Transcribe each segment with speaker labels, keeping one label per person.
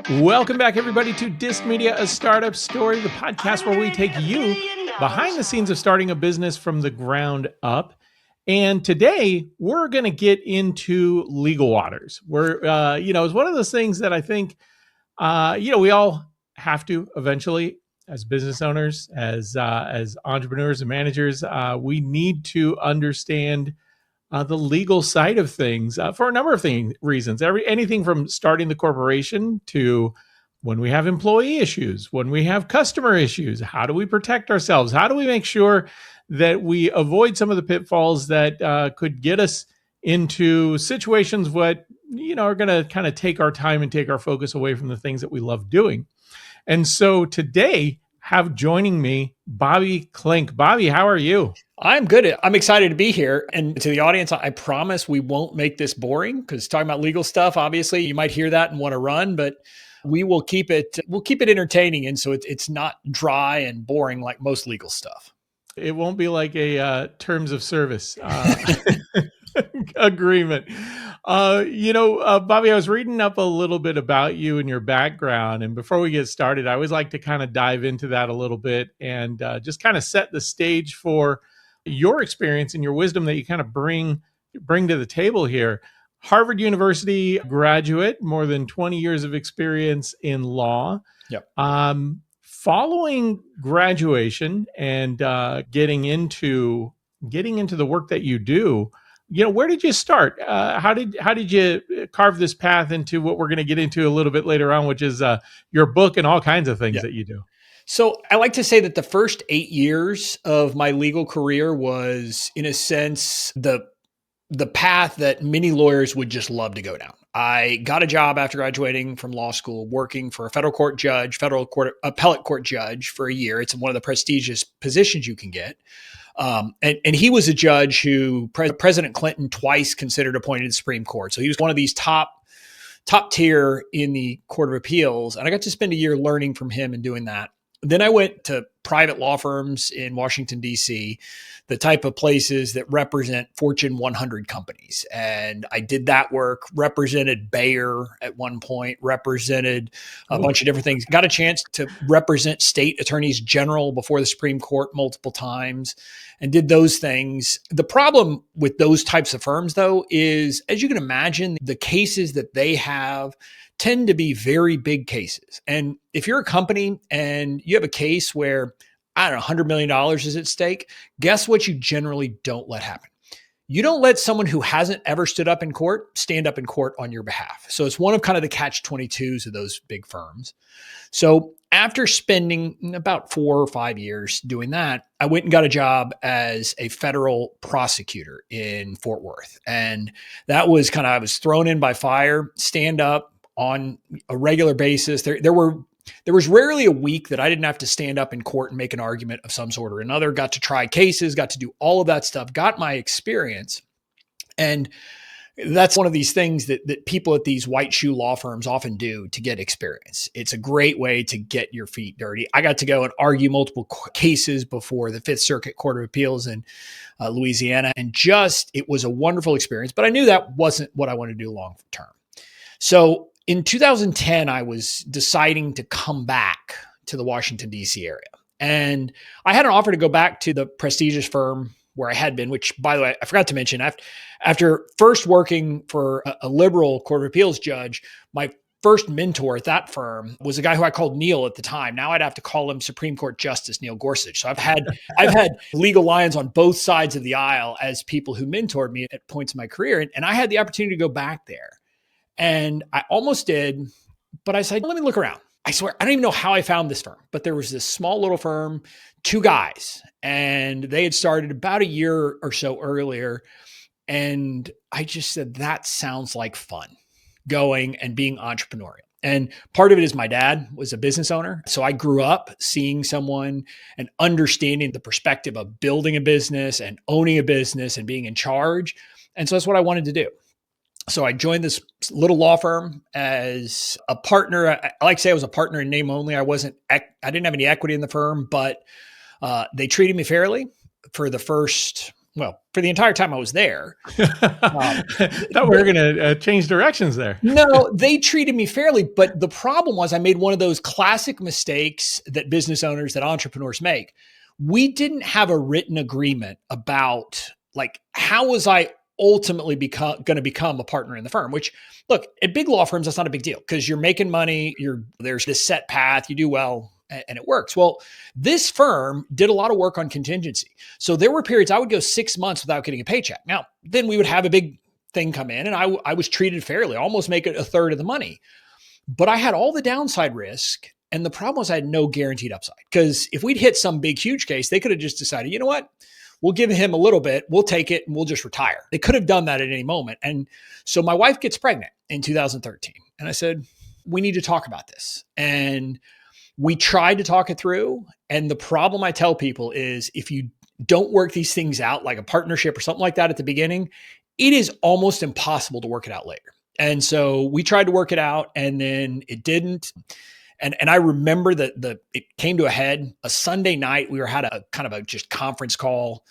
Speaker 1: Welcome back, everybody, to DissedMedia, a startup story, the podcast where we take you behind the scenes of starting a business from the ground up. And today we're going to get into legal waters. It's one of those things that I think, we all have to eventually, as business owners, as entrepreneurs and managers, we need to understand the legal side of things for a number of reasons. Anything from starting the corporation to when we have employee issues, when we have customer issues, how do we protect ourselves? How do we make sure that we avoid some of the pitfalls that could get us into situations what are going to kind of take our time and take our focus away from the things that we love doing? And so today, have joining me Bobby Klinck. Bobby, how are you?
Speaker 2: I'm good. I'm excited to be here. And to the audience, I promise we won't make this boring because talking about legal stuff, obviously you might hear that and want to run, but we'll keep it entertaining. And so it's not dry and boring like most legal stuff.
Speaker 1: It won't be like a terms of service agreement. Bobby, I was reading up a little bit about you and your background. And before we get started, I always like to kind of dive into that a little bit and just kind of set the stage for your experience and your wisdom that you kind of bring to the table here. Harvard University graduate, more than 20 years of experience in law.
Speaker 2: Yep.
Speaker 1: Following graduation and getting into the work that you do, where did you start? How did you carve this path into what we're going to get into a little bit later on, which is your book and all kinds of things that you do?
Speaker 2: So I like to say that the first 8 years of my legal career was, in a sense, the path that many lawyers would just love to go down. I got a job after graduating from law school, working for a federal appellate court judge for a year. It's one of the prestigious positions you can get. And he was a judge who President Clinton twice considered appointed to the Supreme Court. So he was one of these top tier in the Court of Appeals. And I got to spend a year learning from him and doing that. Then I went to private law firms in Washington, D.C., the type of places that represent Fortune 100 companies. And I did that work, represented Bayer at one point, represented a bunch of different things, got a chance to represent state attorneys general before the Supreme Court multiple times and did those things. The problem with those types of firms, though, is, as you can imagine, the cases that they have tend to be very big cases. And if you're a company and you have a case where, I don't know, $100 million is at stake, guess what you generally don't let happen? You don't let someone who hasn't ever stood up in court stand up in court on your behalf. So it's one of kind of the catch-22s of those big firms. So after spending about 4 or 5 years doing that, I went and got a job as a federal prosecutor in Fort Worth. And that was I was thrown in by fire, stand up on a regular basis. There was rarely a week that I didn't have to stand up in court and make an argument of some sort or another, got to try cases, got to do all of that stuff, got my experience. And that's one of these things that people at these white shoe law firms often do to get experience. It's a great way to get your feet dirty. I got to go and argue multiple cases before the Fifth Circuit Court of Appeals in Louisiana. And it was a wonderful experience, but I knew that wasn't what I wanted to do long term. So in 2010, I was deciding to come back to the Washington, D.C. area. And I had an offer to go back to the prestigious firm where I had been, which, by the way, I forgot to mention, after first working for a liberal Court of Appeals judge, my first mentor at that firm was a guy who I called Neil at the time. Now I'd have to call him Supreme Court Justice Neil Gorsuch. So I've had legal lions on both sides of the aisle as people who mentored me at points in my career. And I had the opportunity to go back there. And I almost did, but I said, let me look around. I swear, I don't even know how I found this firm, but there was this small little firm, 2 guys, and they had started about a year or so earlier. And I just said, that sounds like fun, going and being entrepreneurial. And part of it is my dad was a business owner. So I grew up seeing someone and understanding the perspective of building a business and owning a business and being in charge. And so that's what I wanted to do. So I joined this little law firm as a partner. I like to say I was a partner in name only. I didn't have any equity in the firm, but they treated me fairly for the first well, for the entire time I was there.
Speaker 1: Thought we were going to change directions there.
Speaker 2: No, they treated me fairly, but the problem was I made one of those classic mistakes that business owners, that entrepreneurs make. We didn't have a written agreement about like, how was I ultimately going to become a partner in the firm, which look, at big law firms, that's not a big deal because you're making money. There's this set path, you do well and it works. Well, this firm did a lot of work on contingency. So there were periods I would go 6 months without getting a paycheck. Now, then we would have a big thing come in and I was treated fairly, almost make it a third of the money. But I had all the downside risk. And the problem was I had no guaranteed upside because if we'd hit some big, huge case, they could have just decided, you know what? We'll give him a little bit, we'll take it, and we'll just retire. They could have done that at any moment. And so my wife gets pregnant in 2013. And I said, we need to talk about this. And we tried to talk it through. And the problem I tell people is if you don't work these things out, like a partnership or something like that at the beginning, it is almost impossible to work it out later. And so we tried to work it out and then it didn't. And I remember that it came to a head a Sunday night. We had a kind of a just conference call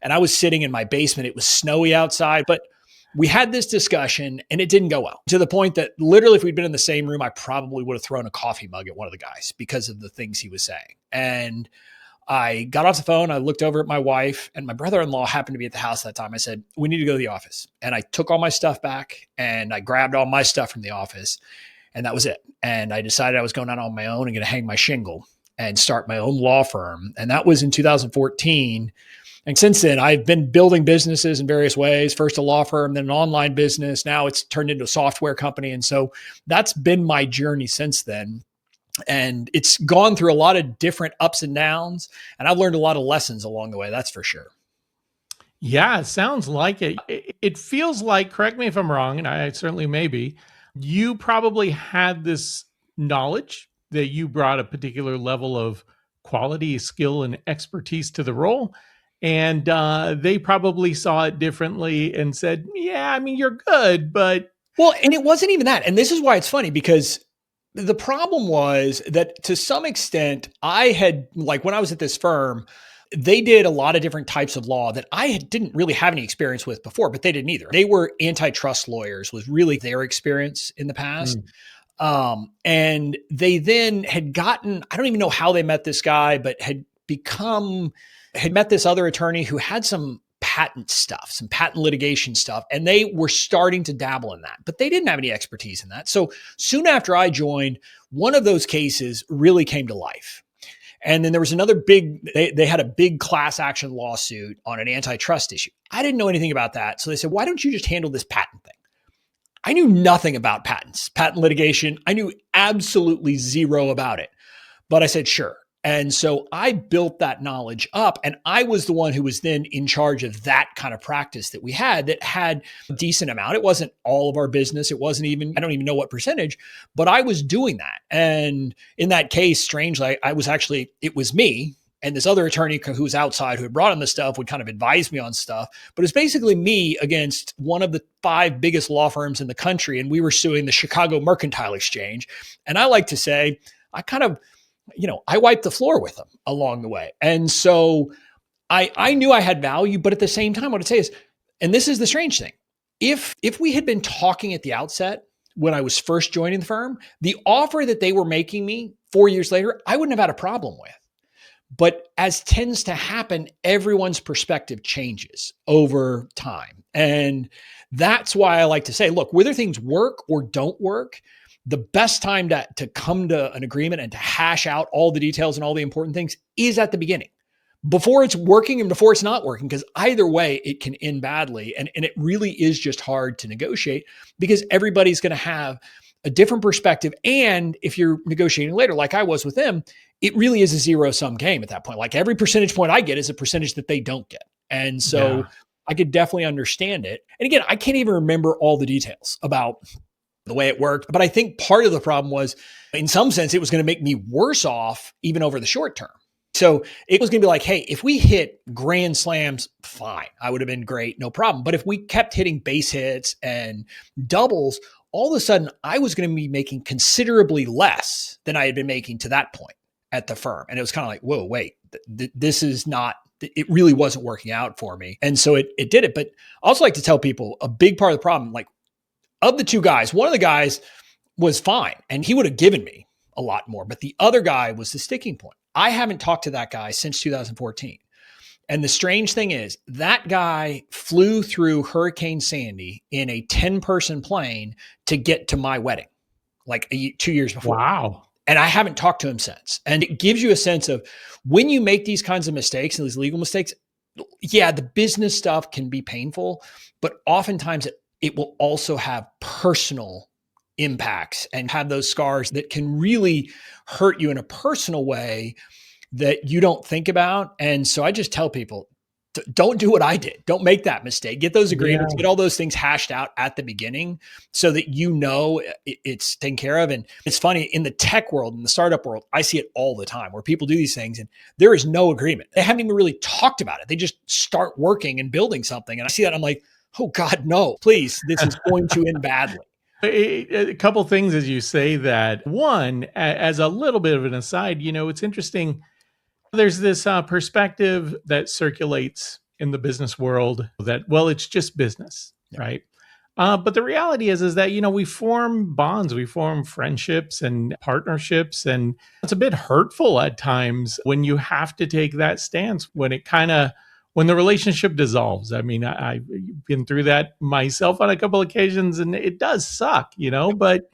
Speaker 2: and I was sitting in my basement. It was snowy outside, but we had this discussion and it didn't go well, to the point that literally if we'd been in the same room, I probably would have thrown a coffee mug at one of the guys because of the things he was saying. And I got off the phone. I looked over at my wife and my brother-in-law happened to be at the house that time. I said, we need to go to the office. And I took all my stuff back and I grabbed all my stuff from the office. And that was it. And I decided I was going out on my own and going to hang my shingle and start my own law firm. And that was in 2014. And since then, I've been building businesses in various ways. First a law firm, then an online business. Now it's turned into a software company. And so that's been my journey since then. And it's gone through a lot of different ups and downs. And I've learned a lot of lessons along the way, that's for sure.
Speaker 1: Yeah, it sounds like it. It feels like, correct me if I'm wrong, and I certainly may be, you probably had this knowledge that you brought a particular level of quality, skill, and expertise to the role. And they probably saw it differently and said, yeah, I mean, you're good, but.
Speaker 2: Well, and it wasn't even that. And this is why it's funny, because the problem was that to some extent, I had, like when I was at this firm, they did a lot of different types of law that I didn't really have any experience with before, but they didn't either. They were antitrust lawyers, was really their experience in the past. And they then had gotten, I don't even know how they met this guy, but had met this other attorney who had some patent stuff, some patent litigation stuff, and they were starting to dabble in that, but they didn't have any expertise in that. So soon after I joined, one of those cases really came to life. And then there was another they had a big class action lawsuit on an antitrust issue. I didn't know anything about that. So they said, why don't you just handle this patent thing? I knew nothing about patents, patent litigation. I knew absolutely zero about it, but I said, sure. And so I built that knowledge up, and I was the one who was then in charge of that kind of practice that we had that had a decent amount. It wasn't all of our business. It wasn't even, I don't even know what percentage, but I was doing that. And in that case, strangely, it was me and this other attorney who was outside who had brought in the stuff would kind of advise me on stuff, but it's basically me against one of the 5 biggest law firms in the country. And we were suing the Chicago Mercantile Exchange. And I like to say, I wiped the floor with them along the way. And so I knew I had value, but at the same time, what I'd say is, and this is the strange thing, if we had been talking at the outset when I was first joining the firm, the offer that they were making me 4 years later, I wouldn't have had a problem with. But as tends to happen, everyone's perspective changes over time. And that's why I like to say, look, whether things work or don't work, the best time to come to an agreement and to hash out all the details and all the important things is at the beginning, before it's working and before it's not working, because either way it can end badly. And it really is just hard to negotiate because everybody's going to have a different perspective. And if you're negotiating later, like I was with them, it really is a zero-sum game at that point. Like every percentage point I get is a percentage that they don't get. And so I could definitely understand it. And again, I can't even remember all the details about the way it worked. But I think part of the problem was, in some sense, it was going to make me worse off even over the short term. So it was going to be like, hey, if we hit grand slams, fine. I would have been great, no problem. But if we kept hitting base hits and doubles, all of a sudden I was going to be making considerably less than I had been making to that point at the firm. And it was kind of like, whoa, wait, this is not it really wasn't working out for me. And so it did it. But I also like to tell people a big part of the problem, like of the two guys, one of the guys was fine and he would have given me a lot more, but the other guy was the sticking point. I haven't talked to that guy since 2014. And the strange thing is that guy flew through Hurricane Sandy in a 10-person plane to get to my wedding, like 2 years before.
Speaker 1: Wow.
Speaker 2: And I haven't talked to him since. And it gives you a sense of when you make these kinds of mistakes and these legal mistakes, yeah, the business stuff can be painful, but oftentimes it will also have personal impacts and have those scars that can really hurt you in a personal way that you don't think about. And so I just tell people, don't do what I did. Don't make that mistake. Get those agreements, get all those things hashed out at the beginning so that you know it's taken care of. And it's funny, in the tech world, in the startup world, I see it all the time where people do these things and there is no agreement. They haven't even really talked about it. They just start working and building something. And I see that, I'm like, oh God, no, please, this is going to end badly.
Speaker 1: A couple things as you say that. One, as a little bit of an aside, it's interesting. There's this perspective that circulates in the business world that, well, it's just business, right? But the reality is that, we form bonds, we form friendships and partnerships. And it's a bit hurtful at times when you have to take that stance, when the relationship dissolves. I mean, I've been through that myself on a couple of occasions and it does suck, but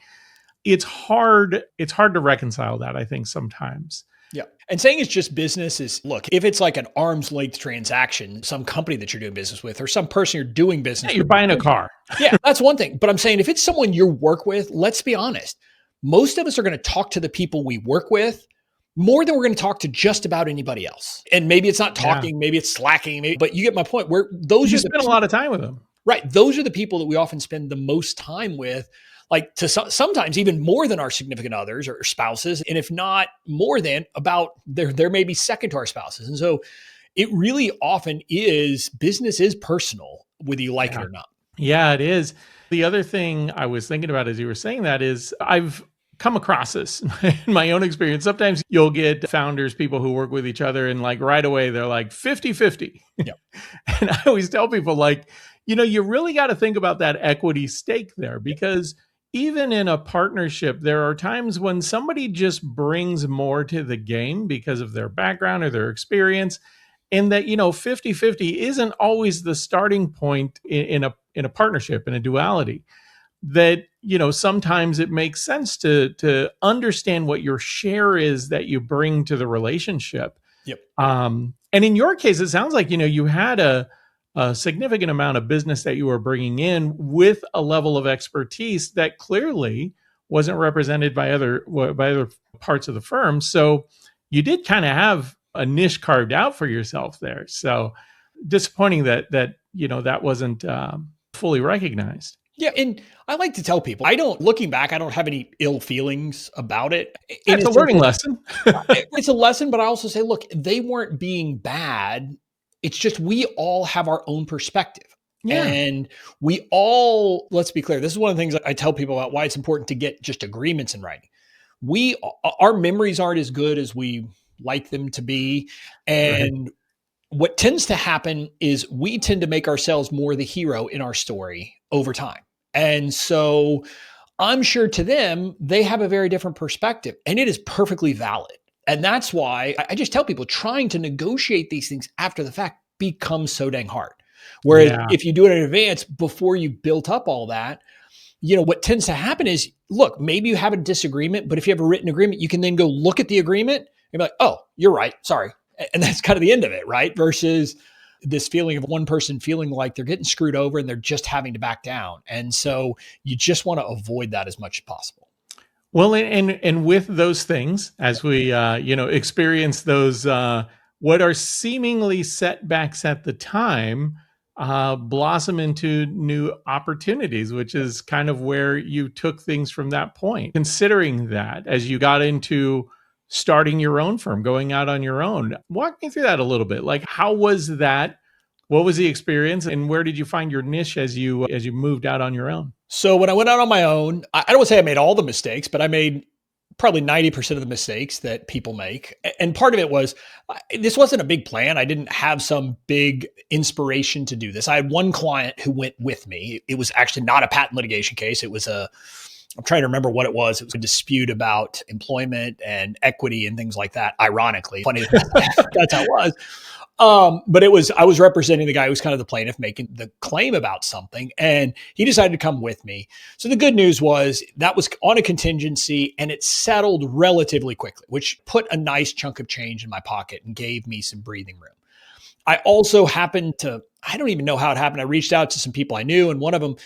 Speaker 1: it's hard. It's hard to reconcile that, I think, sometimes.
Speaker 2: Yeah. And saying it's just business is, look, if it's like an arm's length transaction, some company that you're doing business with or some person you're doing business with.
Speaker 1: You're buying a car.
Speaker 2: Yeah, that's one thing. But I'm saying if it's someone you work with, let's be honest. Most of us are going to talk to the people we work with more than we're going to talk to just about anybody else. And maybe it's not talking, maybe it's slacking, but you get my point. Where those
Speaker 1: you spend a lot of time with them.
Speaker 2: Right. Those are the people that we often spend the most time with. Like sometimes even more than our significant others or spouses. And if not more than, about they're maybe second to our spouses. And so it really often is, business is personal, whether you like it or not.
Speaker 1: Yeah, it is. The other thing I was thinking about as you were saying that is I've come across this in my own experience. Sometimes you'll get founders, people who work with each other, and like right away, they're like 50-50. Yeah. And I always tell people, like, you really got to think about that equity stake there, because even in a partnership, there are times when somebody just brings more to the game because of their background or their experience. And that, 50-50 isn't always the starting point in a partnership, in a duality. That, sometimes it makes sense to understand what your share is that you bring to the relationship.
Speaker 2: Yep.
Speaker 1: And in your case, it sounds like, you had a significant amount of business that you were bringing in with a level of expertise that clearly wasn't represented by other parts of the firm. So you did kind of have a niche carved out for yourself there. So disappointing that wasn't fully recognized.
Speaker 2: Yeah. And I like to tell people, looking back, I don't have any ill feelings about it.
Speaker 1: It's a learning lesson.
Speaker 2: It's a lesson, but I also say, look, they weren't being bad. It's just, we all have our own perspective. Yeah. And we all, let's be clear, this is one of the things I tell people about why it's important to get just agreements in writing. Our memories aren't as good as we like them to be. And what tends to happen is we tend to make ourselves more the hero in our story over time. And so I'm sure to them, they have a very different perspective, and it is perfectly valid. And that's why I just tell people, trying to negotiate these things after the fact becomes so dang hard. Whereas if you do it in advance, before you've built up all that, what tends to happen is, look, maybe you have a disagreement, but if you have a written agreement, you can then go look at the agreement and be like, oh, you're right, sorry. And that's kind of the end of it, right? Versus this feeling of one person feeling like they're getting screwed over and they're just having to back down. And so you just want to avoid that as much as possible.
Speaker 1: Well, and with those things, as we experience those what are seemingly setbacks at the time, blossom into new opportunities, which is kind of where you took things from that point. Considering that, as you got into starting your own firm, going out on your own, walk me through that a little bit. Like, how was that? What was the experience, and where did you find your niche as you moved out on your own?
Speaker 2: So when I went out on my own, I don't want to say I made all the mistakes, but I made probably 90% of the mistakes that people make. And part of it was, this wasn't a big plan. I didn't have some big inspiration to do this. I had one client who went with me. It was actually not a patent litigation case. It was I'm trying to remember what it was. It was a dispute about employment and equity and things like that. Ironically, funny that's how it was. But I was representing the guy who was kind of the plaintiff making the claim about something, and he decided to come with me. So the good news was that was on a contingency and it settled relatively quickly, which put a nice chunk of change in my pocket and gave me some breathing room. I also happened to, I don't even know how it happened. I reached out to some people I knew, and one of them,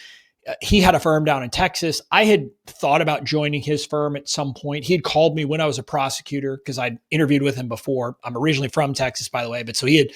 Speaker 2: he had a firm down in Texas. I had thought about joining his firm at some point. He had called me when I was a prosecutor because I'd interviewed with him before. I'm originally from Texas, by the way, but so he had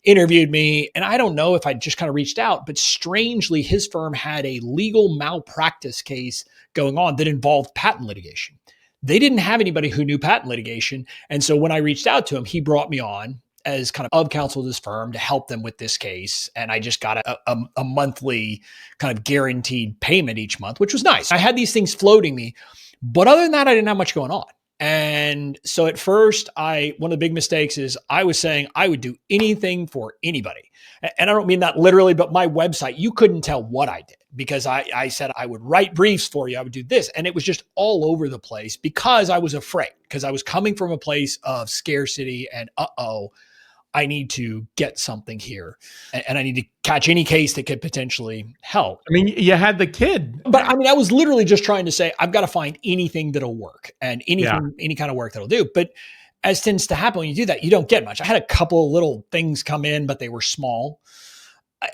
Speaker 2: interviewed me, and I don't know if I just kind of reached out, but strangely, his firm had a legal malpractice case going on that involved patent litigation. They didn't have anybody who knew patent litigation. And so when I reached out to him, he brought me on as kind of counsel to this firm to help them with this case. And I just got a monthly kind of guaranteed payment each month, which was nice. I had these things floating me, but other than that, I didn't have much going on. And so at first, one of the big mistakes is I was saying I would do anything for anybody. And I don't mean that literally, but my website, you couldn't tell what I did because I said I would write briefs for you. I would do this. And it was just all over the place because I was afraid, because I was coming from a place of scarcity and I need to get something here and I need to catch any case that could potentially help.
Speaker 1: I mean, you had the kid.
Speaker 2: But I mean, I was literally just trying to say, I've got to find anything that'll work and anything, any kind of work that'll do. But as tends to happen when you do that, you don't get much. I had a couple of little things come in, but they were small.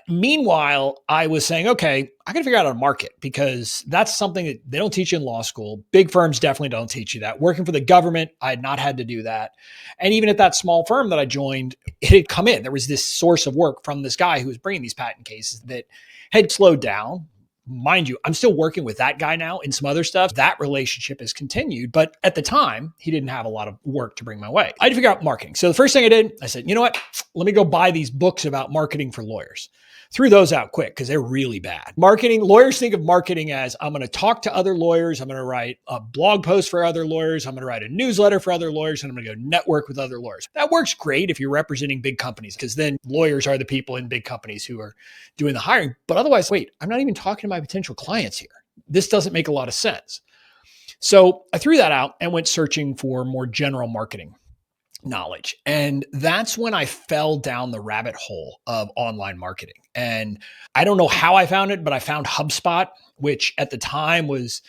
Speaker 2: Meanwhile, I was saying, okay, I got to figure out how to market because that's something that they don't teach you in law school. Big firms definitely don't teach you that. Working for the government, I had not had to do that. And even at that small firm that I joined, it had come in. There was this source of work from this guy who was bringing these patent cases that had slowed down. Mind you, I'm still working with that guy now in some other stuff. That relationship has continued. But at the time, he didn't have a lot of work to bring my way. I had to figure out marketing. So the first thing I did, I said, you know what? Let me go buy these books about marketing for lawyers. Threw those out quick because they're really bad. Marketing, lawyers think of marketing as I'm going to talk to other lawyers. I'm going to write a blog post for other lawyers. I'm going to write a newsletter for other lawyers, and I'm going to go network with other lawyers. That works great if you're representing big companies because then lawyers are the people in big companies who are doing the hiring. But otherwise, wait, I'm not even talking to my potential clients here. This doesn't make a lot of sense. So I threw that out and went searching for more general marketing knowledge. And that's when I fell down the rabbit hole of online marketing. And I don't know how I found it, but I found HubSpot, which at the time was,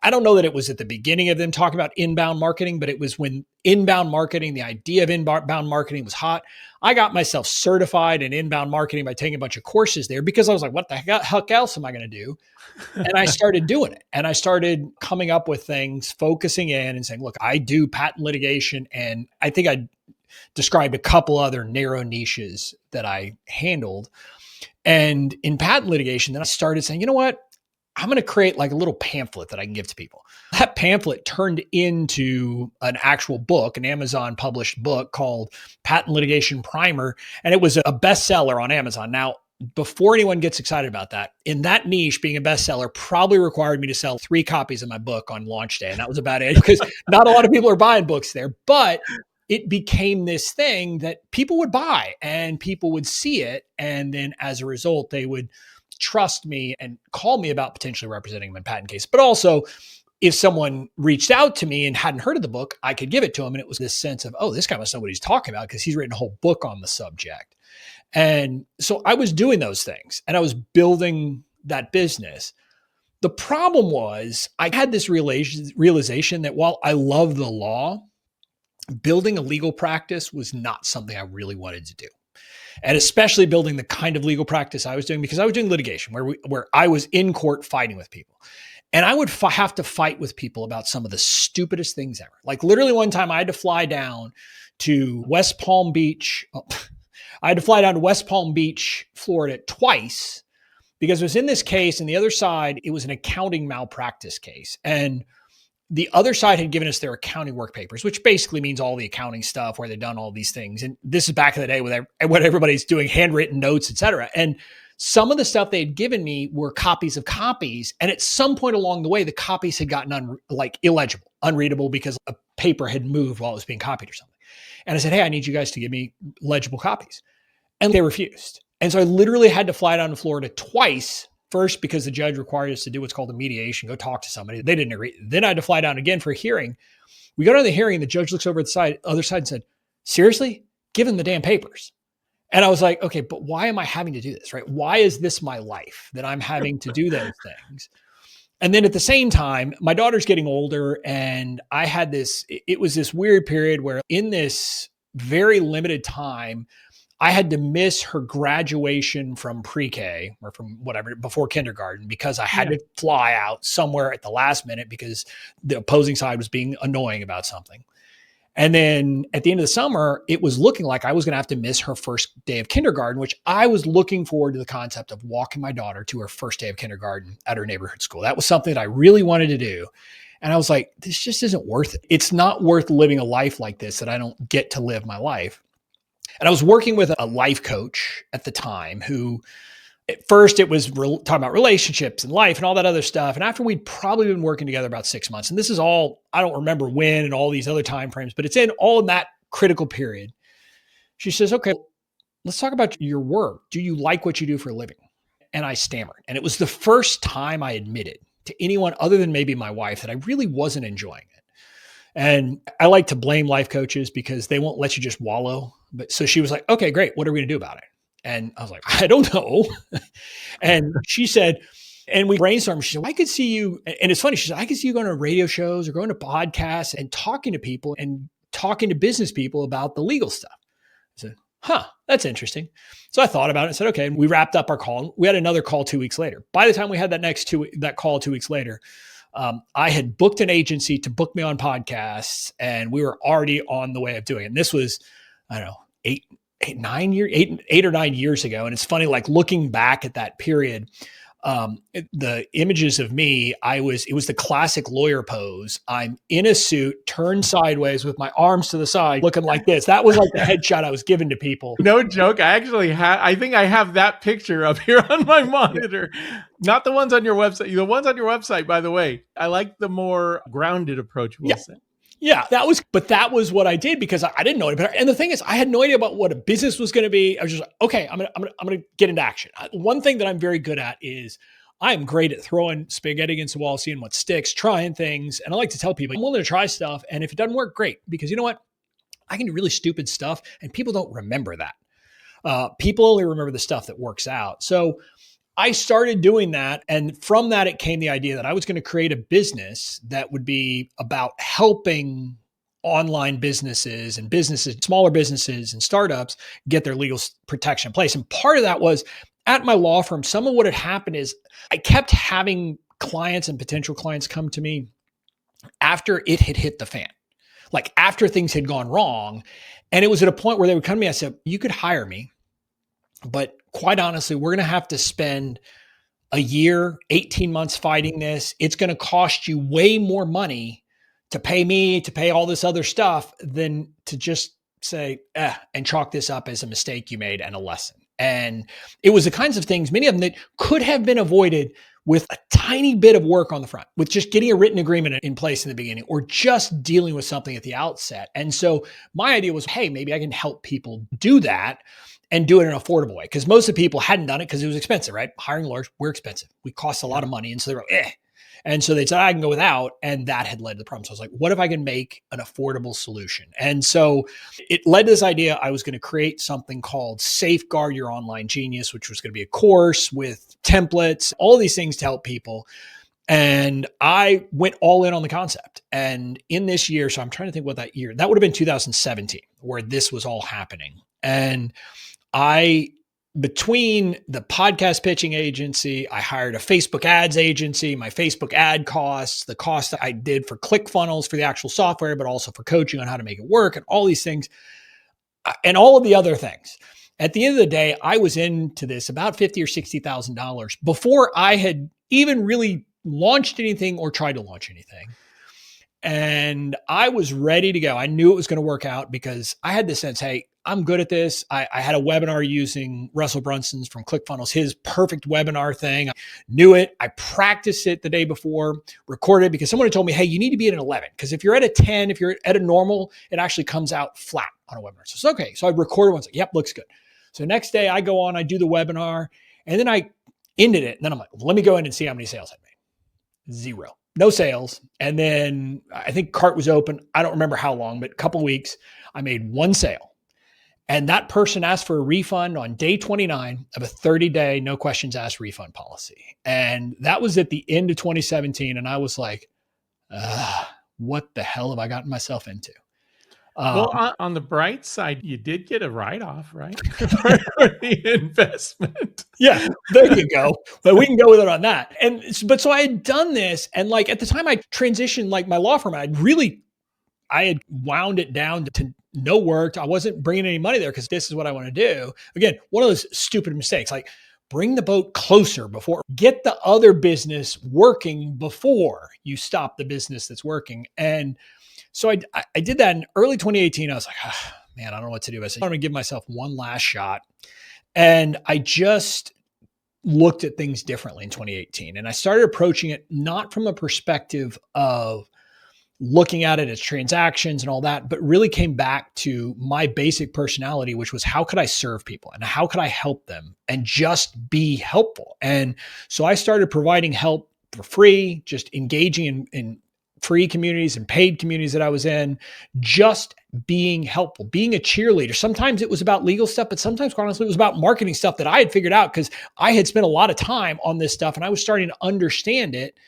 Speaker 2: I don't know that it was at the beginning of them talking about inbound marketing, but it was when inbound marketing, the idea of inbound marketing was hot. I got myself certified in inbound marketing by taking a bunch of courses there because I was like, what the heck else am I going to do? And I started doing it. And I started coming up with things, focusing in and saying, look, I do patent litigation. And I think I described a couple other narrow niches that I handled. And in patent litigation, then I started saying, you know what? I'm going to create like a little pamphlet that I can give to people. That pamphlet turned into an actual book, an Amazon published book called Patent Litigation Primer. And it was a bestseller on Amazon. Now, before anyone gets excited about that, in that niche, being a bestseller probably required me to sell 3 copies of my book on launch day. And that was about it because not a lot of people are buying books there, but it became this thing that people would buy and people would see it. And then as a result, they would trust me and call me about potentially representing them in patent case. But also, if someone reached out to me and hadn't heard of the book, I could give it to them. And it was this sense of, oh, this guy must know what he's talking about because he's written a whole book on the subject. And so I was doing those things and I was building that business. The problem was I had this realization that while I love the law, building a legal practice was not something I really wanted to do. And especially building the kind of legal practice I was doing, because I was doing litigation where I was in court fighting with people. And I would have to fight with people about some of the stupidest things ever. Like literally one time I had to fly down to West Palm Beach. Florida twice because it was in this case. And the other side, it was an accounting malpractice case. And the other side had given us their accounting work papers, which basically means all the accounting stuff where they've done all these things. And this is back in the day when everybody's doing handwritten notes, et cetera. And Some of the stuff they had given me were copies of copies. And at some point along the way, the copies had gotten illegible, unreadable because a paper had moved while it was being copied or something. And I said, hey, I need you guys to give me legible copies. And they refused. And so I literally had to fly down to Florida twice. First, because the judge required us to do what's called a mediation, go talk to somebody. They didn't agree. Then I had to fly down again for a hearing. We go to the hearing, and the judge looks over at the other side and said, seriously? Give him the damn papers. And I was like, okay, but why am I having to do this, right? Why is this my life that I'm having to do those things? And then at the same time, my daughter's getting older, and I had it was this weird period where in this very limited time, I had to miss her graduation from pre-K or from whatever, before kindergarten, because I had to fly out somewhere at the last minute because the opposing side was being annoying about something. And then at the end of the summer, it was looking like I was going to have to miss her first day of kindergarten, which I was looking forward to the concept of walking my daughter to her first day of kindergarten at her neighborhood school. That was something that I really wanted to do. And I was like, this just isn't worth it. It's not worth living a life like this that I don't get to live my life. And I was working with a life coach at the time who, at first it was talking about relationships and life and all that other stuff. And after we'd probably been working together about 6 months, and this is all, I don't remember when and all these other time frames, but it's in all in that critical period. She says, okay, let's talk about your work. Do you like what you do for a living? And I stammered. And it was the first time I admitted to anyone other than maybe my wife that I really wasn't enjoying it. And I like to blame life coaches because they won't let you just wallow. But so she was like, okay, great. What are we going to do about it? And I was like, I don't know. And she said, and we brainstormed. She said, I could see you. And it's funny. She said, I could see you going to radio shows or going to podcasts and talking to people and talking to business people about the legal stuff. I said, that's interesting. So I thought about it and said, okay. And we wrapped up our call. We had another call 2 weeks later. By the time we had that call 2 weeks later, I had booked an agency to book me on podcasts, and we were already on the way of doing it. And this was, I don't know, 8 or 9 years ago. And it's funny, like looking back at that period, the images of me, it was the classic lawyer pose. I'm in a suit, turned sideways with my arms to the side, looking like this. That was like the headshot I was giving to people.
Speaker 1: No joke. I think I have that picture up here on my monitor. Not the ones on your website. The ones on your website, by the way, I like the more grounded approach, we'll say.
Speaker 2: Yeah, that was what I did because I didn't know any better. And the thing is, I had no idea about what a business was going to be. I was just like, okay, I'm gonna get into action. One thing that I'm very good at is I'm great at throwing spaghetti against the wall, seeing what sticks, trying things. And I like to tell people I'm willing to try stuff. And if it doesn't work, great. Because you know what? I can do really stupid stuff and people don't remember that. People only remember the stuff that works out. So I started doing that. And from that, it came the idea that I was going to create a business that would be about helping online businesses and smaller businesses and startups get their legal protection in place. And part of that was at my law firm, some of what had happened is I kept having clients and potential clients come to me after it had hit the fan, like after things had gone wrong. And it was at a point where they would come to me. I said, you could hire me, but quite honestly, we're going to have to spend a year, 18 months fighting this. It's going to cost you way more money to pay me, to pay all this other stuff than to just say, and chalk this up as a mistake you made and a lesson. And it was the kinds of things, many of them that could have been avoided with a tiny bit of work on the front, with just getting a written agreement in place in the beginning, or just dealing with something at the outset. And so my idea was, hey, maybe I can help people do that and do it in an affordable way. Because most of the people hadn't done it because it was expensive, right? Hiring lawyers, we're expensive. We cost a lot of money. And so they were And so they said, I can go without. And that had led to the problem. So I was like, what if I can make an affordable solution? And so it led to this idea. I was going to create something called Safeguard Your Online Genius, which was going to be a course with templates, all these things to help people. And I went all in on the concept. And in this year, so I'm trying to think what that year, that would have been 2017, where this was all happening. And between the podcast pitching agency, I hired a Facebook ads agency, my Facebook ad costs, the cost that I did for ClickFunnels for the actual software, but also for coaching on how to make it work and all these things and all of the other things. At the end of the day, I was into this about $50,000 or $60,000 before I had even really launched anything or tried to launch anything. And I was ready to go. I knew it was going to work out because I had the sense, hey, I'm good at this. I had a webinar using Russell Brunson's from ClickFunnels, his perfect webinar thing. I knew it. I practiced it the day before, recorded because someone had told me, hey, you need to be at an 11. Because if you're at a 10, if you're at a normal, it actually comes out flat on a webinar. So it's okay. So I recorded one. Like, yep, looks good. So next day I go on, I do the webinar, and then I ended it. And then I'm like, let me go in and see how many sales I made. 0. No sales. And then I think cart was open. I don't remember how long, but a couple of weeks, I made 1 sale. And that person asked for a refund on day 29 of a 30-day, no questions asked refund policy. And that was at the end of 2017. And I was like, what the hell have I gotten myself into?
Speaker 1: Well, on the bright side, you did get a write-off, right? For the investment.
Speaker 2: Yeah, there you go. But we can go with it on that. But so I had done this, and like at the time I transitioned, like my law firm, I had wound it down to no work. I wasn't bringing any money there because this is what I want to do. Again, one of those stupid mistakes, like bring the boat closer before, get the other business working before you stop the business that's working. And so I did that in early 2018. I was like, man, I don't know what to do. I said, I'm going to give myself one last shot. And I just looked at things differently in 2018. And I started approaching it not from a perspective of looking at it as transactions and all that, but really came back to my basic personality, which was how could I serve people and how could I help them and just be helpful? And so I started providing help for free, just engaging in free communities and paid communities that I was in, just being helpful, being a cheerleader. Sometimes it was about legal stuff, but sometimes, quite honestly, it was about marketing stuff that I had figured out because I had spent a lot of time on this stuff and I was starting to understand it.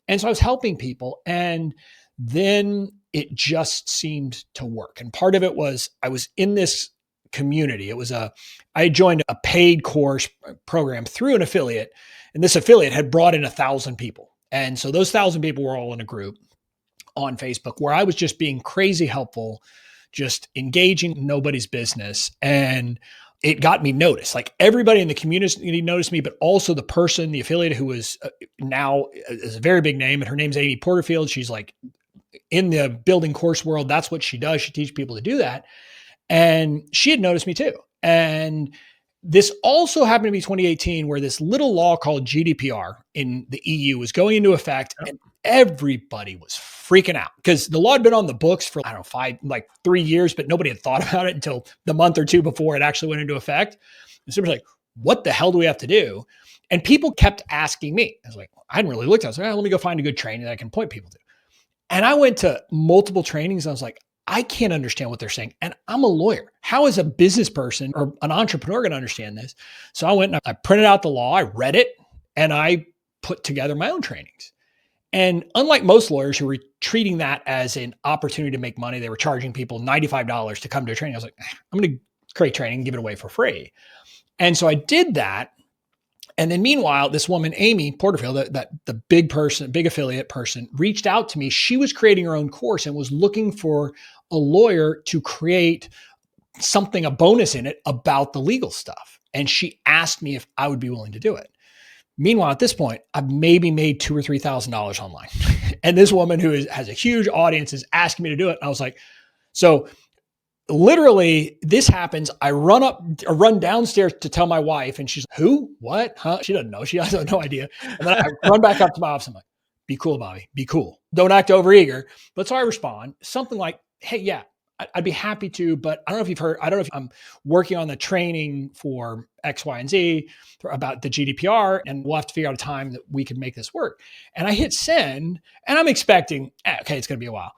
Speaker 2: And so I was helping people. And then it just seemed to work. And part of it was I was in this community. I joined a paid course program through an affiliate, and this affiliate had brought in 1,000 people. And so those 1,000 people were all in a group on Facebook where I was just being crazy helpful, just engaging nobody's business. And it got me noticed. Like everybody in the community noticed me, but also the person, the affiliate who was now is a very big name, and her name's Amy Porterfield. She's like in the building course world. That's what she does. She teaches people to do that. And she had noticed me too. And this also happened to be 2018, where this little law called GDPR in the EU was going into effect, and everybody was freaking out because the law had been on the books for, 3 years, but nobody had thought about it until the month or two before it actually went into effect. And so it was like, what the hell do we have to do? And people kept asking me. I was like, I hadn't really looked at it. I was like, let me go find a good training that I can point people to. And I went to multiple trainings. I was like, I can't understand what they're saying. And I'm a lawyer. How is a business person or an entrepreneur going to understand this? So I went and I printed out the law, I read it, and I put together my own trainings. And unlike most lawyers who were treating that as an opportunity to make money, they were charging people $95 to come to a training. I was like, I'm going to create training and give it away for free. And so I did that. And then meanwhile, this woman, Amy Porterfield, the big affiliate person, reached out to me. She was creating her own course and was looking for a lawyer to create something, a bonus in it about the legal stuff. And she asked me if I would be willing to do it. Meanwhile, at this point, I've maybe made $2,000 or $3,000 online. And this woman who has a huge audience is asking me to do it. And I was like, so literally this happens. I run downstairs to tell my wife, and she's like, who, what, huh? She doesn't know. She has no idea. And then I run back up to my office. I'm like, be cool, Bobby, be cool. Don't act overeager. But so I respond something like, hey, yeah, I'd be happy to, but I don't know if you've heard, I don't know if I'm working on the training for X, Y, and Z about the GDPR, and we'll have to figure out a time that we can make this work. And I hit send, and I'm expecting, okay, it's going to be a while.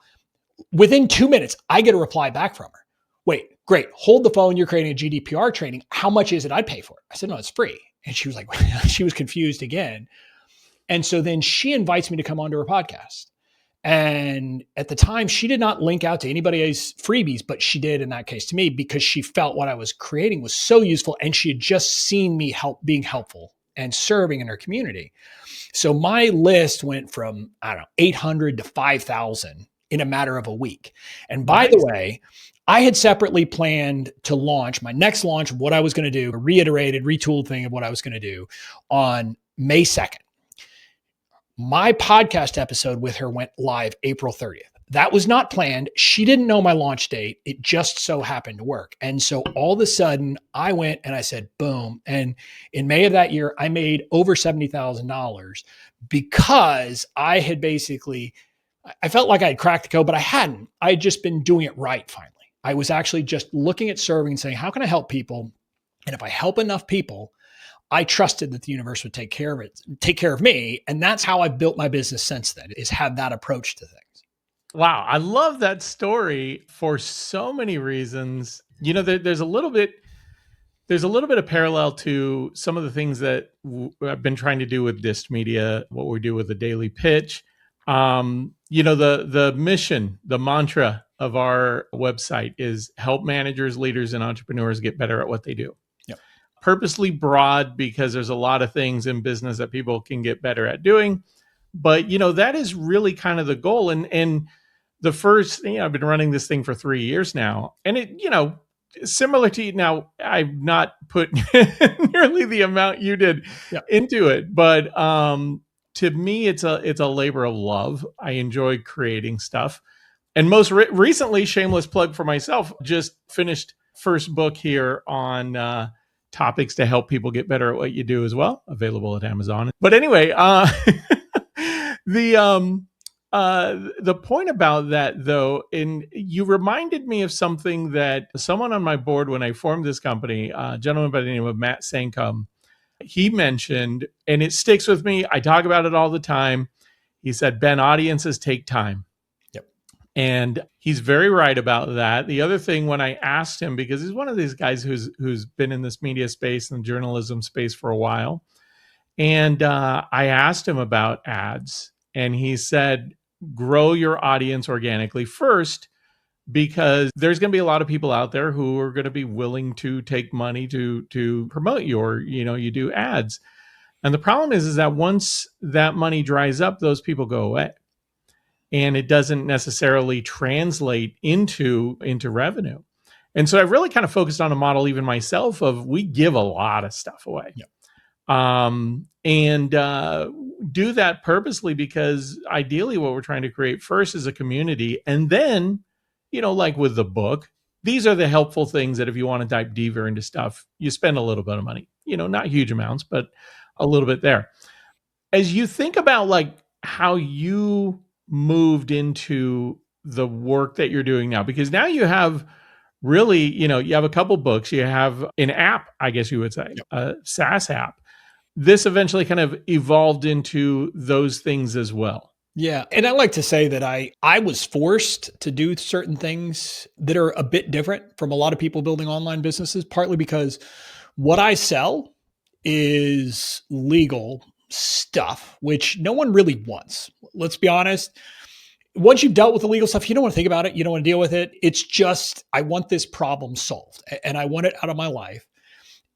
Speaker 2: Within 2 minutes, I get a reply back from her. Wait, great. Hold the phone. You're creating a GDPR training. How much is it? I'd pay for it. I said, no, it's free. And she was like, she was confused again. And so then she invites me to come onto her podcast. And at the time, she did not link out to anybody's freebies, but she did in that case to me because she felt what I was creating was so useful. And she had just seen me being helpful and serving in her community. So my list went from, 800 to 5,000 in a matter of a week. And by the way, I had separately planned to launch my next launch of what I was going to do, a reiterated, retooled thing of what I was going to do on May 2nd. My podcast episode with her went live April 30th. That was not planned. She didn't know my launch date. It just so happened to work. And so all of a sudden I went and I said, boom. And in May of that year, I made over $70,000 because I had basically, I felt like I had cracked the code, but I hadn't. I had just been doing it right finally. I was actually just looking at serving and saying, how can I help people? And if I help enough people, I trusted that the universe would take care of it, take care of me. And that's how I've built my business since then, is have that approach to things.
Speaker 1: Wow, I love that story for so many reasons. There's a little bit of parallel to some of the things that I've been trying to do with DissedMedia, what we do with the daily pitch. The mission, the mantra of our website is help managers, leaders, and entrepreneurs get better at what they do.
Speaker 2: Yep.
Speaker 1: Purposely broad because there's a lot of things in business that people can get better at doing. But, that is really kind of the goal. And the first, I've been running this thing for 3 years now, and it, similar to you now, I've not put nearly the amount you did into it, but to me, it's a labor of love. I enjoy creating stuff, and most recently, shameless plug for myself, just finished first book here on topics to help people get better at what you do as well. Available at Amazon. But anyway, the point about that, though, and you reminded me of something that someone on my board when I formed this company, a gentleman by the name of Matt Sankum, he mentioned, and it sticks with me. I talk about it all the time. He said, Ben, audiences take time.
Speaker 2: Yep.
Speaker 1: And he's very right about that. The other thing, when I asked him, because he's one of these guys who's been in this media space and journalism space for a while, and I asked him about ads, and he said, grow your audience organically first, because there's going to be a lot of people out there who are going to be willing to take money to promote you, or you do ads. And the problem is that once that money dries up, those people go away, and it doesn't necessarily translate into revenue. And so I've really kind of focused on a model, even myself, of we give a lot of stuff away.
Speaker 2: Yep.
Speaker 1: And do that purposely, because ideally what we're trying to create first is a community. And then, like with the book, these are the helpful things that if you want to dive deeper into stuff, you spend a little bit of money, not huge amounts, but a little bit there. As you think about like how you moved into the work that you're doing now, because now you have really, you have a couple books, you have an app, I guess you would say, a SaaS app. This eventually kind of evolved into those things as well.
Speaker 2: Yeah. And I like to say that I was forced to do certain things that are a bit different from a lot of people building online businesses, partly because what I sell is legal stuff, which no one really wants. Let's be honest. Once you've dealt with the legal stuff, you don't want to think about it. You don't want to deal with it. It's just, I want this problem solved and I want it out of my life.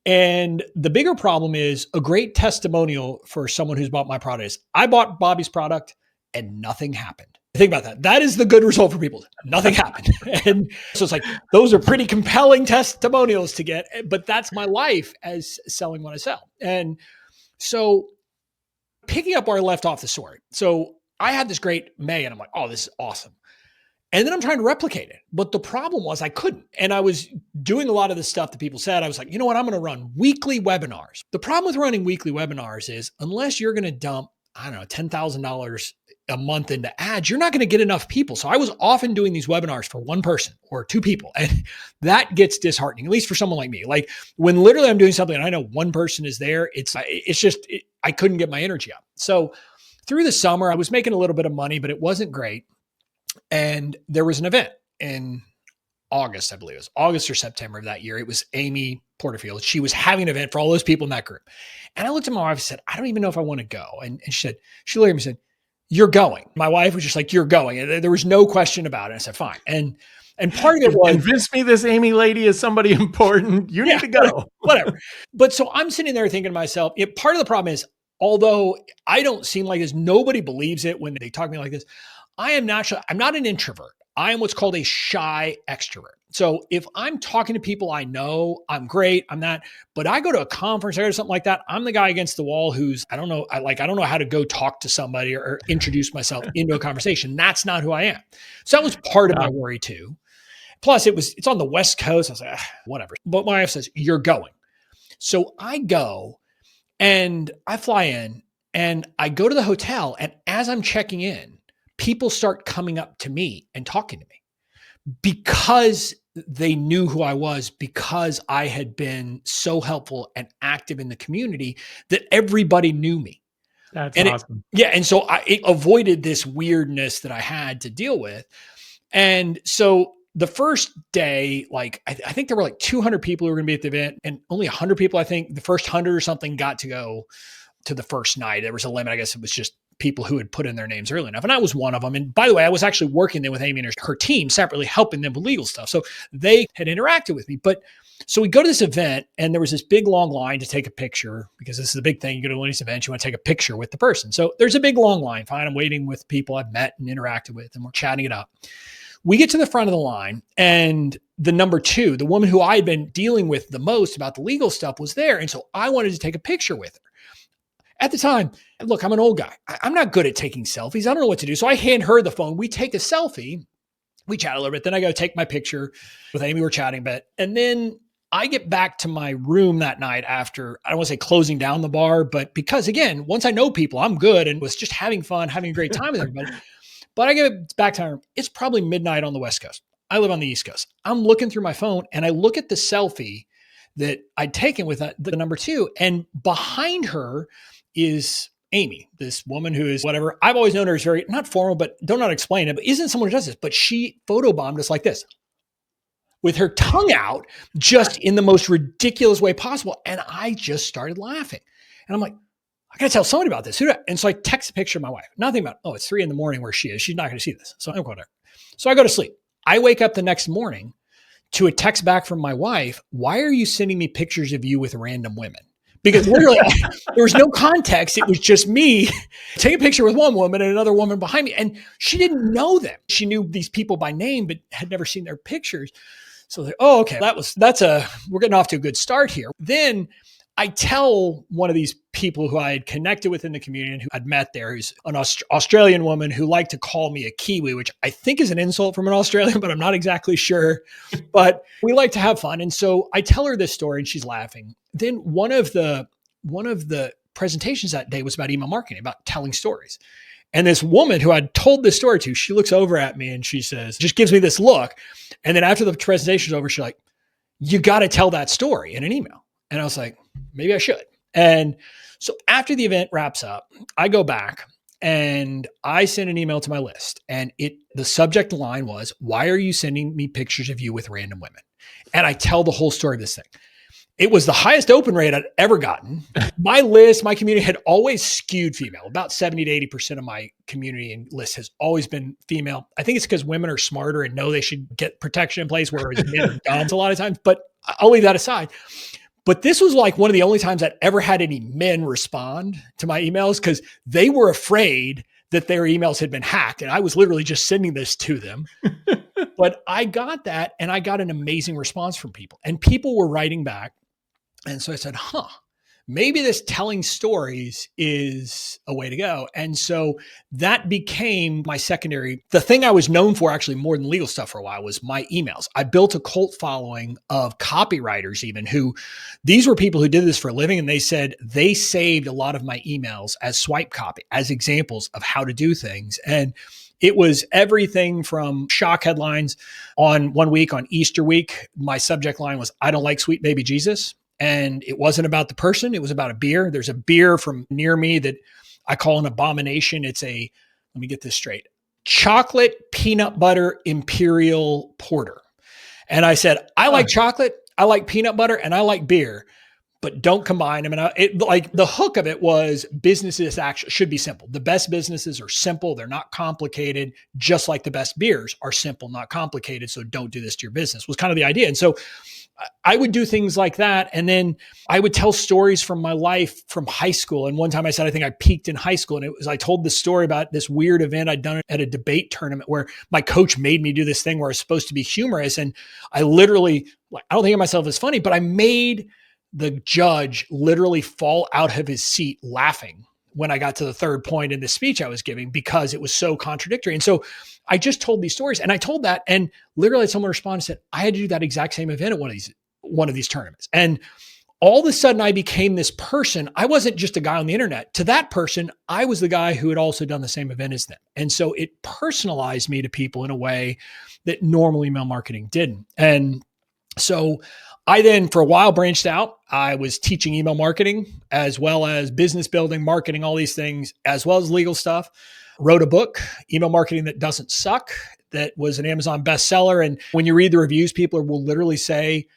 Speaker 2: And the bigger problem is a great testimonial for someone who's bought my product is I bought Bobby's product and nothing happened. Think about that. That is the good result for people. Nothing happened. And so it's like, those are pretty compelling testimonials to get, but that's my life as selling what I sell. And so picking up where I left off the story. So I had this great May and I'm like, oh, this is awesome. And then I'm trying to replicate it. But the problem was I couldn't. And I was doing a lot of the stuff that people said. I was like, you know what? I'm going to run weekly webinars. The problem with running weekly webinars is unless you're going to dump, I don't know, $10,000 a month into ads, you're not going to get enough people. So I was often doing these webinars for one person or two people. And that gets disheartening, at least for someone like me. Like when literally I'm doing something and I know one person is there, I couldn't get my energy up. So through the summer, I was making a little bit of money, but it wasn't great. And there was an event in August, I believe it was August or September of that year. It was Amy Porterfield. She was having an event for all those people in that group. And I looked at my wife and said, I don't even know if I want to go. And she looked at me and said, you're going. My wife was just like, you're going. And there was no question about it. I said, fine. And part of it was,
Speaker 1: convince me this Amy lady is somebody important. You need to go.
Speaker 2: Whatever. But so I'm sitting there thinking to myself, part of the problem is, although I don't seem like this, nobody believes it when they talk to me like this. I'm not an introvert. I am what's called a shy extrovert. So if I'm talking to people I know, I'm great, I'm that. But I go to a conference, I go to something like that, I'm the guy against the wall who's, I don't know how to go talk to somebody or introduce myself into a conversation. That's not who I am. So that was part of my worry too. Plus it's on the West Coast. I was like, whatever. But my wife says, you're going. So I go and I fly in and I go to the hotel. And as I'm checking in, people start coming up to me and talking to me because they knew who I was, because I had been so helpful and active in the community that everybody knew me.
Speaker 1: That's
Speaker 2: and
Speaker 1: awesome.
Speaker 2: And so it avoided this weirdness that I had to deal with. And so the first day, like I think there were like 200 people who were going to be at the event, and only 100 people, I think the first 100 or something, got to go to the first night. There was a limit. I guess it was just people who had put in their names early enough. And I was one of them. And by the way, I was actually working there with Amy and her team separately, helping them with legal stuff. So they had interacted with me. But so we go to this event and there was this big long line to take a picture, because this is the big thing. You go to one of these events, you want to take a picture with the person. So there's a big long line. Fine. I'm waiting with people I've met and interacted with, and we're chatting it up. We get to the front of the line, and the number 2, the woman who I had been dealing with the most about the legal stuff, was there. And so I wanted to take a picture with her. At the time, look, I'm an old guy. I'm not good at taking selfies. I don't know what to do. So I hand her the phone. We take a selfie. We chat a little bit. Then I go take my picture with Amy. We're chatting a bit. And then I get back to my room that night after, I don't want to say closing down the bar, but because again, once I know people, I'm good and was just having fun, having a great time with everybody. But I get back to my room. It's probably midnight on the West Coast. I live on the East Coast. I'm looking through my phone and I look at the selfie that I'd taken with the number 2. And behind her is Amy, this woman who is whatever. I've always known her as very, not formal, but don't not explain it, but isn't someone who does this. But she photobombed us like this, with her tongue out, just in the most ridiculous way possible. And I just started laughing. And I'm like, I got to tell somebody about this. And so I text a picture of my wife. Nothing about, it's 3 a.m. where she is. She's not going to see this. So I'm going to. So I go to sleep. I wake up the next morning to a text back from my wife. Why are you sending me pictures of you with random women? Because literally there was no context. It was just me taking a picture with one woman and another woman behind me. And she didn't know them. She knew these people by name, but had never seen their pictures. So they're, okay, we're getting off to a good start here. Then I tell one of these people who I had connected with in the community and who I'd met there, who's an Australian woman who liked to call me a Kiwi, which I think is an insult from an Australian, but I'm not exactly sure. But we like to have fun. And so I tell her this story and she's laughing. Then one of the presentations that day was about email marketing, about telling stories. And this woman who I'd told this story to, she looks over at me and she says, just gives me this look. And then after the presentation's over, she's like, you got to tell that story in an email. And I was like, maybe I should. And so after the event wraps up, I go back and I send an email to my list. And the subject line was, why are you sending me pictures of you with random women? And I tell the whole story of this thing. It was the highest open rate I'd ever gotten. My list, my community had always skewed female. About 70 to 80% of my community and list has always been female. I think it's because women are smarter and know they should get protection in place, whereas men are dumb a lot of times. But I'll leave that aside. But this was like one of the only times I'd ever had any men respond to my emails, because they were afraid that their emails had been hacked. And I was literally just sending this to them. But I got that, and I got an amazing response from people. And people were writing back. And so I said, maybe this telling stories is a way to go. And so that became my secondary. The thing I was known for, actually more than legal stuff for a while, was my emails. I built a cult following of copywriters even, who, these were people who did this for a living. And they said they saved a lot of my emails as swipe copy, as examples of how to do things. And it was everything from shock headlines. On one week, on Easter week, my subject line was, I don't like sweet baby Jesus. And it wasn't about the person. It was about a beer. There's a beer from near me that I call an abomination. It's let me get this straight, chocolate peanut butter imperial porter. And I said, I like chocolate, I like peanut butter, and I like beer, but don't combine them. And the hook of it was, businesses actually should be simple. The best businesses are simple. They're not complicated, just like the best beers are simple, not complicated. So don't do this to your business, was kind of the idea. And so I would do things like that. And then I would tell stories from my life from high school. And one time I said, I think I peaked in high school. And I told this story about this weird event I'd done at a debate tournament where my coach made me do this thing where I was supposed to be humorous. And I literally, I don't think of myself as funny, but I made the judge literally fall out of his seat laughing when I got to the third point in the speech I was giving because it was so contradictory. And so I just told these stories and I told that, and literally someone responded and said, I had to do that exact same event at one of these tournaments. And all of a sudden I became this person. I wasn't just a guy on the internet. To that person, I was the guy who had also done the same event as them. And so it personalized me to people in a way that normal email marketing didn't. And so I then for a while branched out. I was teaching email marketing as well as business building, marketing, all these things, as well as legal stuff. Wrote a book, Email Marketing That Doesn't Suck, that was an Amazon bestseller. And when you read the reviews, people will literally say,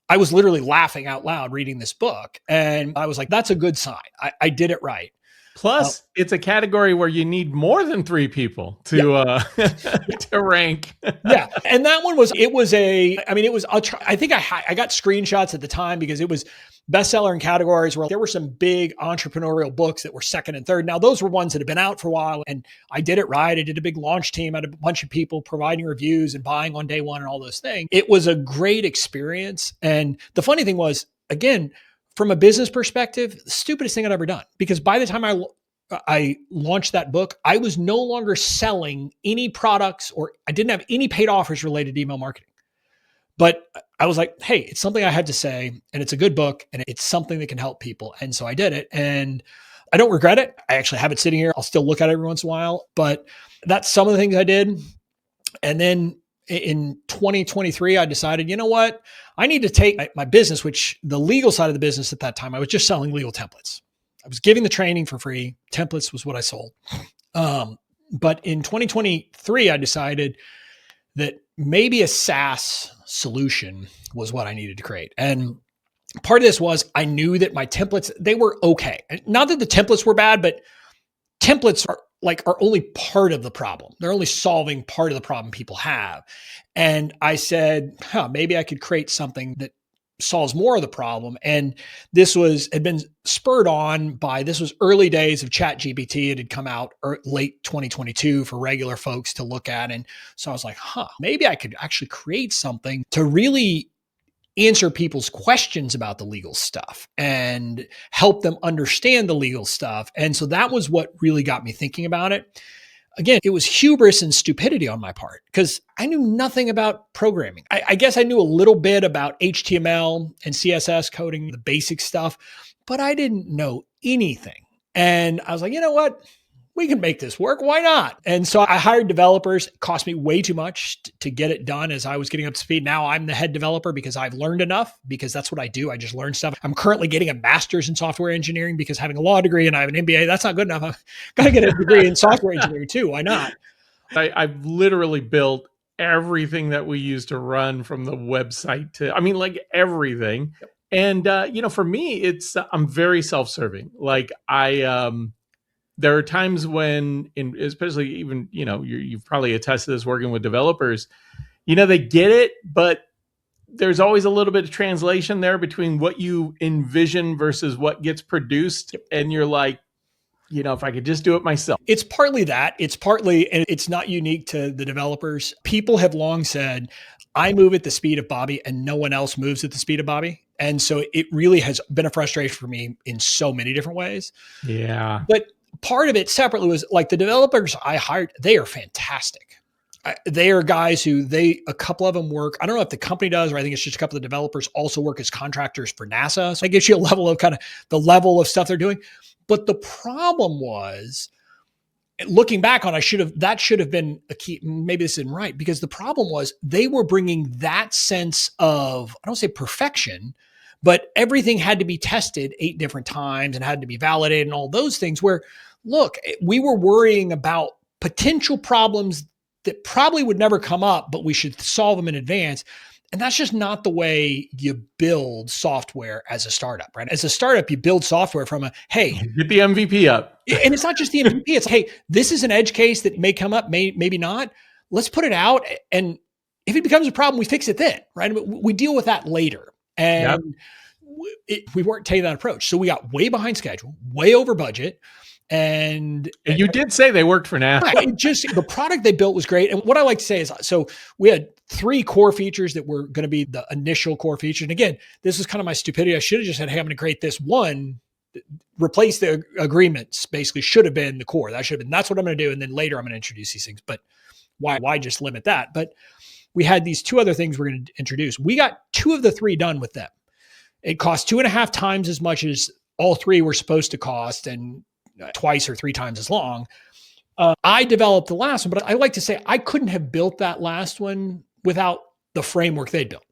Speaker 2: I was literally laughing out loud reading this book. And I was like, that's a good sign. I did it right.
Speaker 1: Plus, it's a category where you need more than 3 people to to rank.
Speaker 2: Yeah. And that one was, I think I got screenshots at the time because it was bestseller in categories where there were some big entrepreneurial books that were second and third. Now, those were ones that had been out for a while, and I did it right. I did a big launch team. I had a bunch of people providing reviews and buying on day one and all those things. It was a great experience. And the funny thing was, again, from a business perspective, the stupidest thing I'd ever done, because by the time I launched that book, I was no longer selling any products, or I didn't have any paid offers related to email marketing. But I was like, hey, it's something I had to say, and it's a good book, and it's something that can help people. And so I did it, and I don't regret it. I actually have it sitting here. I'll still look at it every once in a while, but that's some of the things I did. And then in 2023, I decided, you know what? I need to take my business, which the legal side of the business at that time, I was just selling legal templates. I was giving the training for free. Templates was what I sold. But in 2023, I decided that maybe a SaaS solution was what I needed to create. And part of this was I knew that my templates, they were okay. Not that the templates were bad, but templates are only part of the problem. They're only solving part of the problem people have. And I said, maybe I could create something that solves more of the problem. And this had been spurred on by, this was early days of ChatGPT. It had come out late 2022 for regular folks to look at. And so I was like, maybe I could actually create something to really answer people's questions about the legal stuff and help them understand the legal stuff. And so that was what really got me thinking about it. Again, it was hubris and stupidity on my part because I knew nothing about programming. I guess I knew a little bit about HTML and CSS coding, the basic stuff, but I didn't know anything. And I was like, you know what? We can make this work. Why not? And so I hired developers. It cost me way too much to get it done as I was getting up to speed. Now I'm the head developer because I've learned enough, because that's what I do. I just learn stuff. I'm currently getting a master's in software engineering because having a law degree and I have an MBA, that's not good enough. I've got to get a degree in software engineering too. Why not?
Speaker 1: I've literally built everything that we use to run from the website to, everything.
Speaker 2: Yep.
Speaker 1: And, for me, I'm very self-serving. There are times when, especially even, you've probably attested to this working with developers, they get it, but there's always a little bit of translation there between what you envision versus what gets produced. And you're like, if I could just do it myself.
Speaker 2: It's partly that. It's partly, and it's not unique to the developers. People have long said, I move at the speed of Bobby and no one else moves at the speed of Bobby. And so it really has been a frustration for me in so many different ways.
Speaker 1: Yeah.
Speaker 2: But part of it separately was like the developers I hired, they are fantastic. They are guys who a couple of them work. I don't know if the company does, or I think it's just a couple of the developers also work as contractors for NASA. So that gives you a level of kind of the level of stuff they're doing. But the problem was, looking back on, that should have been a key. Maybe this isn't right, because the problem was they were bringing that sense of, I don't say perfection, but everything had to be tested 8 different times and had to be validated and all those things where, look, we were worrying about potential problems that probably would never come up, but we should solve them in advance. And that's just not the way you build software as a startup, right? As a startup, you build software from hey,
Speaker 1: get the MVP up.
Speaker 2: And it's not just the MVP. It's hey, this is an edge case that may come up, maybe not. Let's put it out. And if it becomes a problem, we fix it then, right? We deal with that later.
Speaker 1: Yep.
Speaker 2: And we weren't taking that approach. So we got way behind schedule, way over budget. And
Speaker 1: you did say they worked for NASA.
Speaker 2: The product they built was great. And what I like to say is, so we had 3 core features that were going to be the initial core features. And again, this is kind of my stupidity. I should have just said, hey, I'm going to create this one, replace the agreements, basically should have been the core. That's what I'm going to do. And then later I'm going to introduce these things. But why just limit that? But we had these 2 other things we're going to introduce. We got 2 of the 3 done with them. It cost 2.5 times as much as all 3 were supposed to cost, and twice or 3 times as long. I developed the last one, but I like to say I couldn't have built that last one without the framework they built,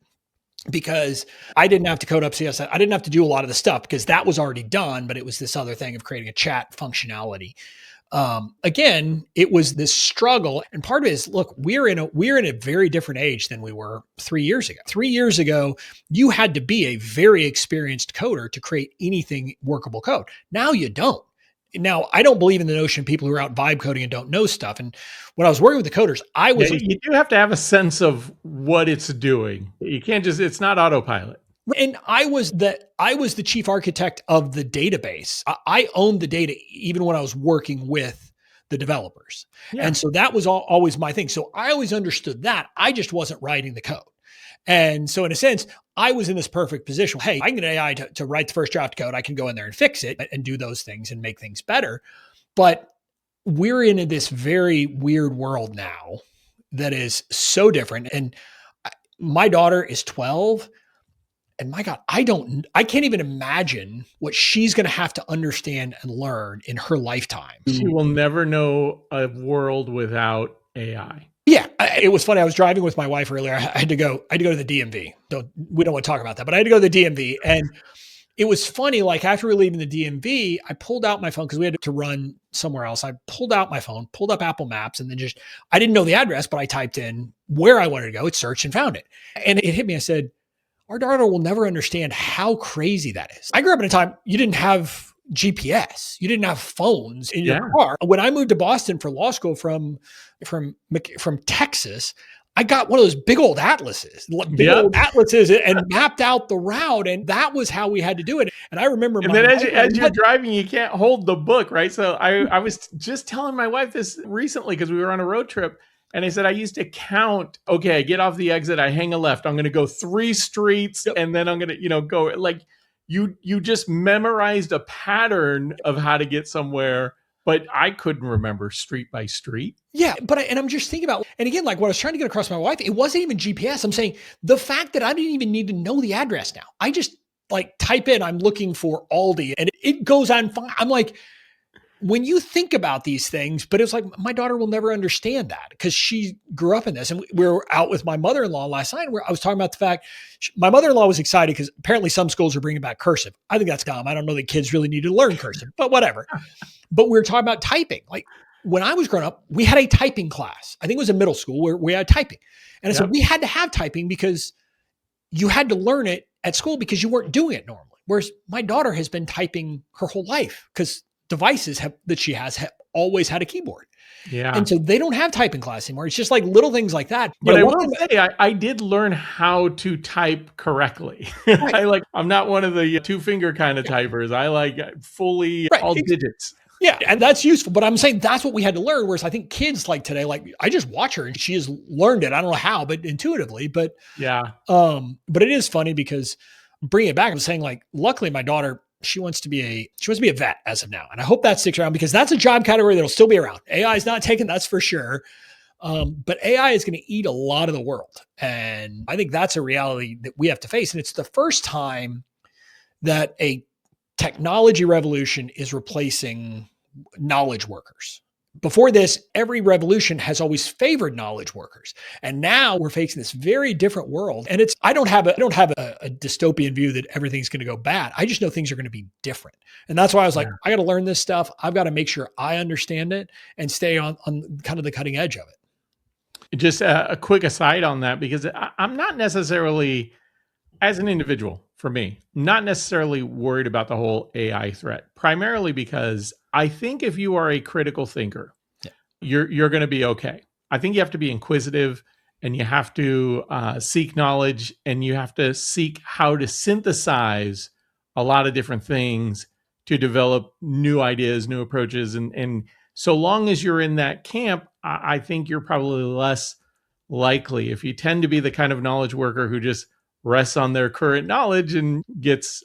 Speaker 2: because I didn't have to code up CSS. I didn't have to do a lot of the stuff because that was already done, but it was this other thing of creating a chat functionality. Again, it was this struggle. And part of it is, look, we're in a very different age than we were 3 years ago. 3 years ago, you had to be a very experienced coder to create anything workable code. Now you don't. Now, I don't believe in the notion of people who are out vibe coding and don't know stuff. And when I was working with the coders,
Speaker 1: you do have to have a sense of what it's doing. You can't it's not autopilot.
Speaker 2: And I was the chief architect of the database. I owned the data even when I was working with the developers. Yeah. And so that was always my thing. So I always understood that. I just wasn't writing the code. And so in a sense, I was in this perfect position. Hey, I can get AI to write the first draft code. I can go in there and fix it and do those things and make things better. But we're in this very weird world now that is so different. And my daughter is 12. And my God, I can't even imagine what she's going to have to understand and learn in her lifetime.
Speaker 1: She will never know a world without AI.
Speaker 2: Yeah, it was funny. I was driving with my wife earlier. I had to go to the DMV. We don't want to talk about that, but I had to go to the DMV. And it was funny, like after we were leaving the DMV, I pulled out my phone because we had to run somewhere else. I pulled out my phone, pulled up Apple Maps, and then I didn't know the address, but I typed in where I wanted to go. It searched and found it. And it hit me. I said, our daughter will never understand how crazy that is. I grew up in a time you didn't have GPS. You didn't have phones in your car. When I moved to Boston for law school from Texas, I got one of those big old atlases, and mapped out the route. And that was how we had to do it. And I remember.
Speaker 1: And then as you're driving, you can't hold the book, right? So I was just telling my wife this recently because we were on a road trip. And I said, I used to count, okay, I get off the exit, I hang a left. I'm going to go 3 streets and then I'm going to, go like you just memorized a pattern of how to get somewhere, but I couldn't remember street by street.
Speaker 2: Yeah. And I'm just thinking about, and again, like what I was trying to get across to my wife, it wasn't even GPS. I'm saying the fact that I didn't even need to know the address now. I just like type in, I'm looking for Aldi and it goes on fine. I'm like, when you think about these things, but it's like my daughter will never understand that because she grew up in this. And we were out with my mother-in-law last night where I was talking about the fact my mother-in-law was excited because apparently some schools are bringing back cursive. I think that's dumb. I don't know that kids really need to learn cursive, but whatever. But we were talking about typing. Like when I was growing up, we had a typing class. I think it was in middle school where we had typing. And so we had to have typing because you had to learn it at school because you weren't doing it normally. Whereas my daughter has been typing her whole life because devices that she has always had a keyboard. Yeah. And so they don't have typing class anymore. It's just like little things like that.
Speaker 1: But I will say, I did learn how to type correctly. Right. I'm not one of the 2-finger kind of typers. I like fully all digits.
Speaker 2: Yeah. And that's useful. But I'm saying that's what we had to learn. Whereas I think kids like today, like I just watch her and she has learned it. I don't know how, but intuitively. But yeah. But it is funny because bringing it back, I'm saying like, luckily my daughter, she wants to be a vet as of now. And I hope that sticks around because that's a job category that'll still be around. AI is not taken, that's for sure. But AI is going to eat a lot of the world. And I think that's a reality that we have to face. And it's the first time that a technology revolution is replacing knowledge workers. Before this, every revolution has always favored knowledge workers. And now we're facing this very different world. And I don't have a dystopian view that everything's going to go bad. I just know things are going to be different. And that's why I was like, I got to learn this stuff. I've got to make sure I understand it and stay on kind of the cutting edge of it.
Speaker 1: Just a quick aside on that, because I'm not necessarily, as an individual, for me, not necessarily worried about the whole AI threat, primarily because I think if you are a critical thinker, you're going to be okay. I think you have to be inquisitive and you have to seek knowledge, and you have to seek how to synthesize a lot of different things to develop new ideas, new approaches. And so long as you're in that camp, I think you're probably less likely. If you tend to be the kind of knowledge worker who just rests on their current knowledge and gets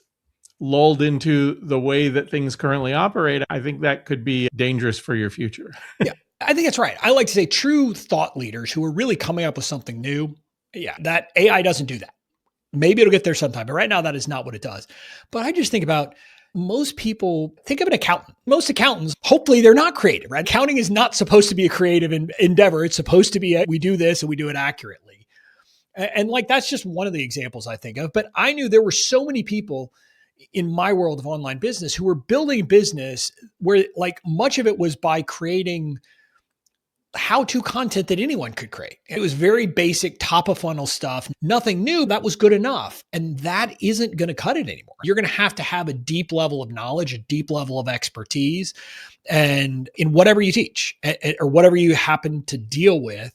Speaker 1: lulled into the way that things currently operate, I think that could be dangerous for your future.
Speaker 2: Yeah, I think that's right. I like to say true thought leaders who are really coming up with something new. Yeah, that AI doesn't do that. Maybe it'll get there sometime, but right now that is not what it does. But I just think about most people, think of an accountant. Most accountants, hopefully they're not creative, right? Accounting is not supposed to be a creative endeavor. It's supposed to be, we do this and we do it accurately. And like, that's just one of the examples I think of. But I knew there were so many people in my world of online business who were building a business where like much of it was by creating how-to content that anyone could create. It was very basic, top of funnel stuff, nothing new. That was good enough. And that isn't going to cut it anymore. You're going to have a deep level of knowledge, a deep level of expertise, and in whatever you teach or whatever you happen to deal with.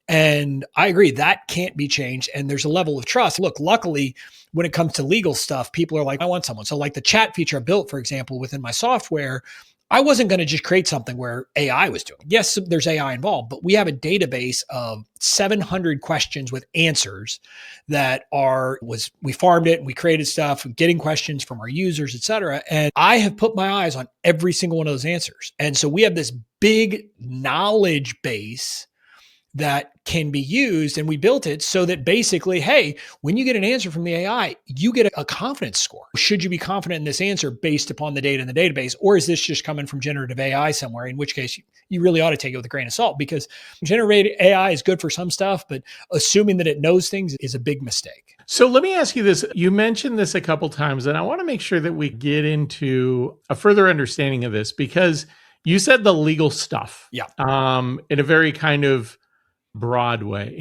Speaker 2: And I agree, that can't be changed. And there's a level of trust. Look, luckily, when it comes to legal stuff, people are like, I want someone. So like the chat feature I built, for example, within my software, I wasn't going to just create something where AI was doing. Yes, there's AI involved, but we have a database of 700 questions with answers that we farmed it and we created stuff, getting questions from our users, et cetera. And I have put my eyes on every single one of those answers. And so we have this big knowledge base that can be used. And we built it so that basically, hey, when you get an answer from the AI, you get a confidence score. Should you be confident in this answer based upon the data in the database? Or is this just coming from generative AI somewhere? In which case you really ought to take it with a grain of salt, because generative AI is good for some stuff, but assuming that it knows things is a big mistake.
Speaker 1: So let me ask you this. You mentioned this a couple times, and I want to make sure that we get into a further understanding of this, because you said the legal stuff.
Speaker 2: Yeah.
Speaker 1: In a very kind of broad way.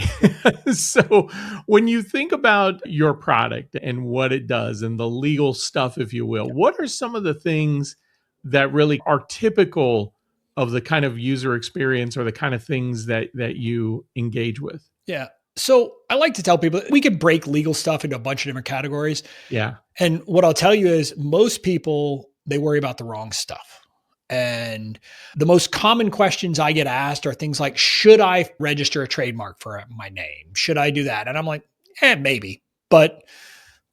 Speaker 1: So when you think about your product and what it does and the legal stuff, if you will, what are some of the things that really are typical of the kind of user experience or the kind of things that you engage with?
Speaker 2: Yeah. So I like to tell people we can break legal stuff into a bunch of different categories.
Speaker 1: Yeah.
Speaker 2: And what I'll tell you is most people, they worry about the wrong stuff. And the most common questions I get asked are things like, should I register a trademark for my name? Should I do that? And I'm like, maybe. But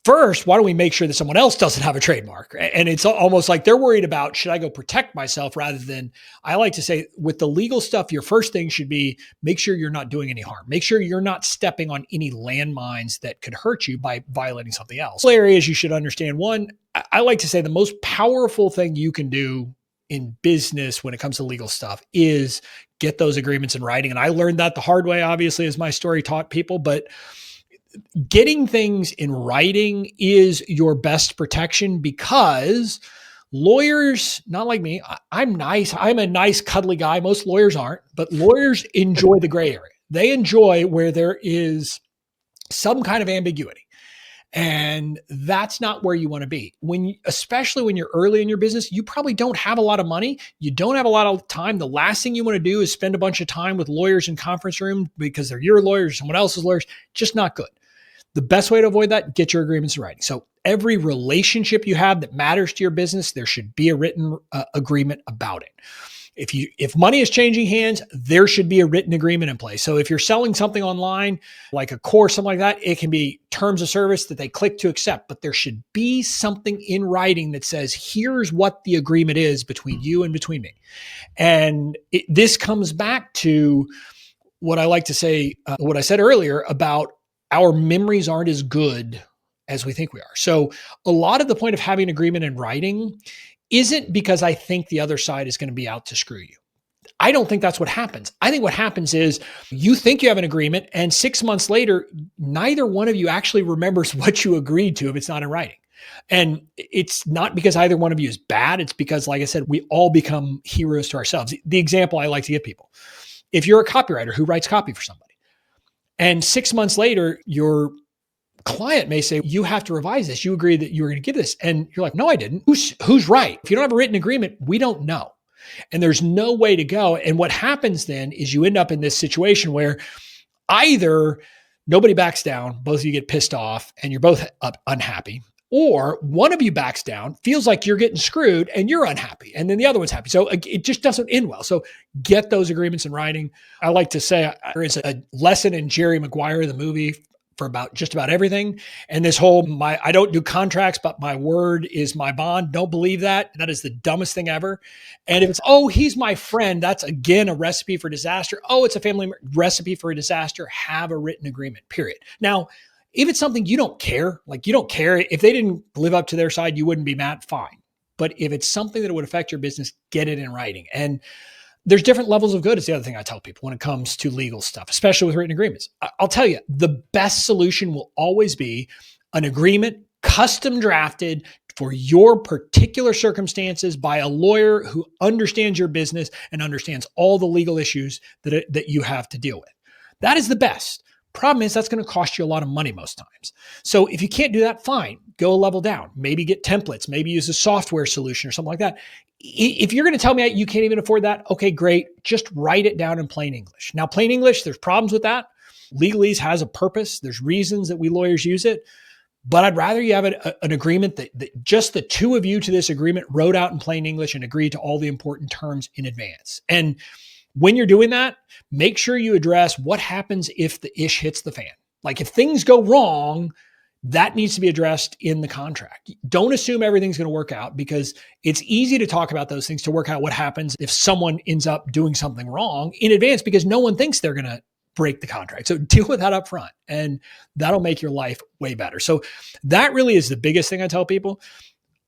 Speaker 2: first, why don't we make sure that someone else doesn't have a trademark? And it's almost like they're worried about, should I go protect myself, rather than, I like to say with the legal stuff, your first thing should be make sure you're not doing any harm. Make sure you're not stepping on any landmines that could hurt you by violating something else. Areas you should understand. One, I like to say the most powerful thing you can do in business when it comes to legal stuff is get those agreements in writing. And I learned that the hard way, obviously, as my story taught people, but getting things in writing is your best protection, because lawyers, not like me, I'm nice. I'm a nice, cuddly guy. Most lawyers aren't, but lawyers enjoy the gray area. They enjoy where there is some kind of ambiguity. And that's not where you want to be. Especially when you're early in your business, you probably don't have a lot of money. You don't have a lot of time. The last thing you want to do is spend a bunch of time with lawyers in conference room because they're your lawyers or someone else's lawyers. Just not good. The best way to avoid that, get your agreements in writing. So every relationship you have that matters to your business, there should be a written agreement about it. If money is changing hands, there should be a written agreement in place. So if you're selling something online, like a course, something like that, it can be terms of service that they click to accept, but there should be something in writing that says, here's what the agreement is between you and between me. And this comes back to what I like to say, what I said earlier about our memories aren't as good as we think we are. So a lot of the point of having an agreement in writing isn't because I think the other side is going to be out to screw you. I don't think that's what happens. I think what happens is you think you have an agreement, and 6 months later, neither one of you actually remembers what you agreed to if it's not in writing. And it's not because either one of you is bad. It's because, like I said, we all become heroes to ourselves. The example I like to give people, if you're a copywriter who writes copy for somebody, and 6 months later, your client may say, you have to revise this. You agreed that you were going to give this. And you're like, no, I didn't. Who's right? If you don't have a written agreement, we don't know. And there's no way to go. And what happens then is you end up in this situation where Either nobody backs down, both of you get pissed off, and you're both unhappy, or one of you backs down, feels like you're getting screwed and you're unhappy, and then the other one's happy. So it just doesn't end well. So get those agreements in writing. I like to say it's a lesson in Jerry Maguire, the movie, for just about everything. And this whole, I don't do contracts, but my word is my bond. Don't believe that. That is the dumbest thing ever. And if it's, oh, he's my friend, that's again a recipe for disaster. Oh, it's a family recipe for a disaster. Have a written agreement, period. Now, if it's something you don't care, like you don't care, if they didn't live up to their side, you wouldn't be mad, fine. But if it's something that would affect your business, get it in writing. And there's different levels of good. It's the other thing I tell people when it comes to legal stuff, especially with written agreements. I'll tell you, the best solution will always be an agreement custom drafted for your particular circumstances by a lawyer who understands your business and understands all the legal issues that you have to deal with. That is the best. Problem is that's going to cost you a lot of money most times. So if you can't do that, fine, go a level down. Maybe get templates, maybe use a software solution or something like that. If you're going to tell me you can't even afford that, okay, great. Just write it down in plain English. Now, plain English, there's problems with that. Legalese has a purpose. There's reasons that we lawyers use it. But I'd rather you have an agreement that just the two of you to this agreement wrote out in plain English and agreed to all the important terms in advance. And when you're doing that, make sure you address what happens if the ish hits the fan. Like if things go wrong, that needs to be addressed in the contract. Don't assume everything's going to work out, because it's easy to talk about those things to work out what happens if someone ends up doing something wrong in advance, because no one thinks they're going to break the contract. So deal with that up front, and that'll make your life way better. So that really is the biggest thing I tell people.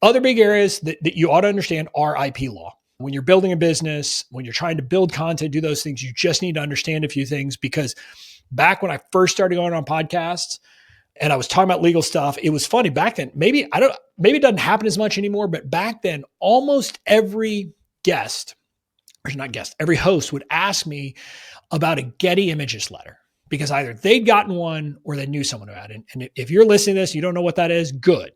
Speaker 2: Other big areas that you ought to understand are IP law. When you're building a business, when you're trying to build content, do those things, you just need to understand a few things, because back when I first started going on podcasts and I was talking about legal stuff, it was funny back then. Maybe it doesn't happen as much anymore, but back then almost every every host would ask me about a Getty Images letter, because either they'd gotten one or they knew someone who had it. And if you're listening to this, you don't know what that is, good.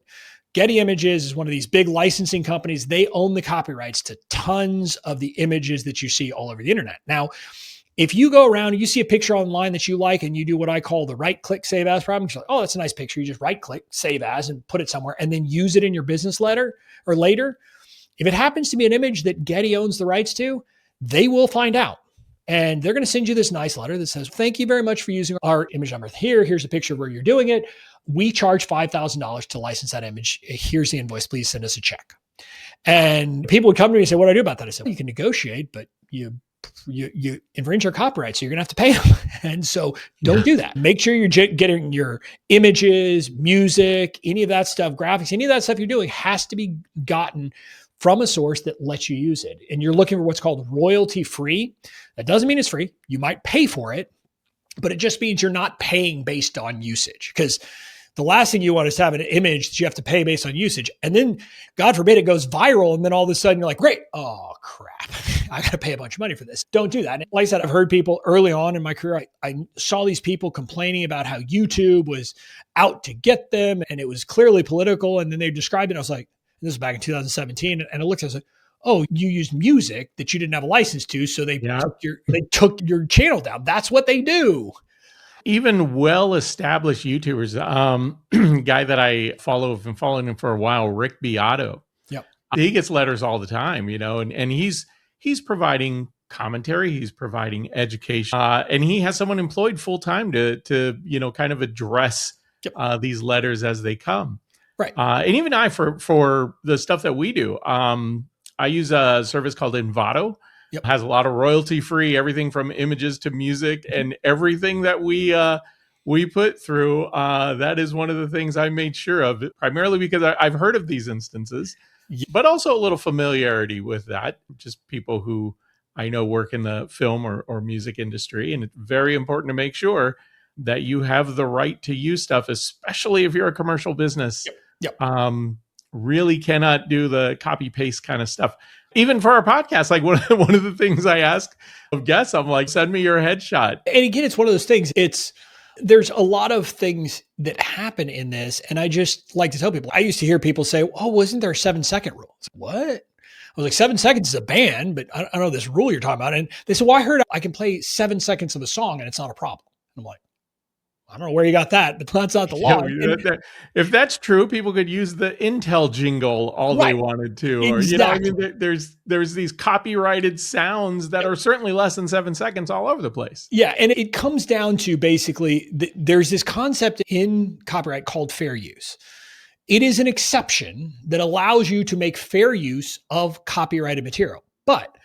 Speaker 2: Getty Images is one of these big licensing companies. They own the copyrights to tons of the images that you see all over the internet. Now, if you go around and you see a picture online that you like and you do what I call the right-click save as problem, you're like, oh, that's a nice picture. You just right-click, save as, and put it somewhere, and then use it in your business letter or later. If it happens to be an image that Getty owns the rights to, they will find out. And they're going to send you this nice letter that says, thank you very much for using our image number here. Here's a picture of where you're doing it. We charge $5,000 to license that image. Here's the invoice. Please send us a check. And people would come to me and say, what do I do about that? I said, well, you can negotiate, but you infringe your copyright, so you're going to have to pay them. And so don't do that. Make sure you're getting your images, music, any of that stuff, graphics, any of that stuff you're doing has to be gotten from a source that lets you use it. And you're looking for what's called royalty free. That doesn't mean it's free. You might pay for it, but it just means you're not paying based on usage. Because the last thing you want is to have an image that you have to pay based on usage. And then, God forbid, it goes viral. And then all of a sudden you're like, great. Oh, crap. I got to pay a bunch of money for this. Don't do that. And like I said, I've heard people early on in my career, I saw these people complaining about how YouTube was out to get them and it was clearly political. And then they described it. I was like, this was back in 2017. And I looked, I was like, oh, you used music that you didn't have a license to. So they took your channel down. That's what they do.
Speaker 1: Even well-established YouTubers, guy that I follow, I've been following him for a while, Rick Beato.
Speaker 2: Yep.
Speaker 1: He gets letters all the time, and he's providing commentary, he's providing education, and he has someone employed full-time to kind of address these letters as they come.
Speaker 2: Right.
Speaker 1: And even I, for the stuff that we do, I use a service called Envato. Yep. Has a lot of royalty-free, everything from images to music, and everything that we put through. That is one of the things I made sure of, primarily because I've heard of these instances, but also a little familiarity with that. Just people who I know work in the film or music industry, and it's very important to make sure that you have the right to use stuff, especially if you're a commercial business.
Speaker 2: Yep.
Speaker 1: Really cannot do the copy-paste kind of stuff. Even for our podcast, like one of the things I ask of guests, I'm like, send me your headshot. And
Speaker 2: again, it's one of those things. There's a lot of things that happen in this. And I just like to tell people, I used to hear people say, oh, wasn't there a 7-second rule? What? I was like, 7 seconds is a ban, but I don't know this rule you're talking about. And they said, well, I heard I can play 7 seconds of a song and it's not a problem. I'm like, I don't know where you got that, but that's not the
Speaker 1: Yeah,
Speaker 2: law.
Speaker 1: if that's true, people could use the Intel jingle all they
Speaker 2: Right.
Speaker 1: wanted to, or
Speaker 2: Exactly.
Speaker 1: there's these copyrighted sounds that are certainly less than 7 seconds all over the place.
Speaker 2: Yeah. And it comes down to basically there's this concept in copyright called fair use. It is an exception that allows you to make fair use of copyrighted material. But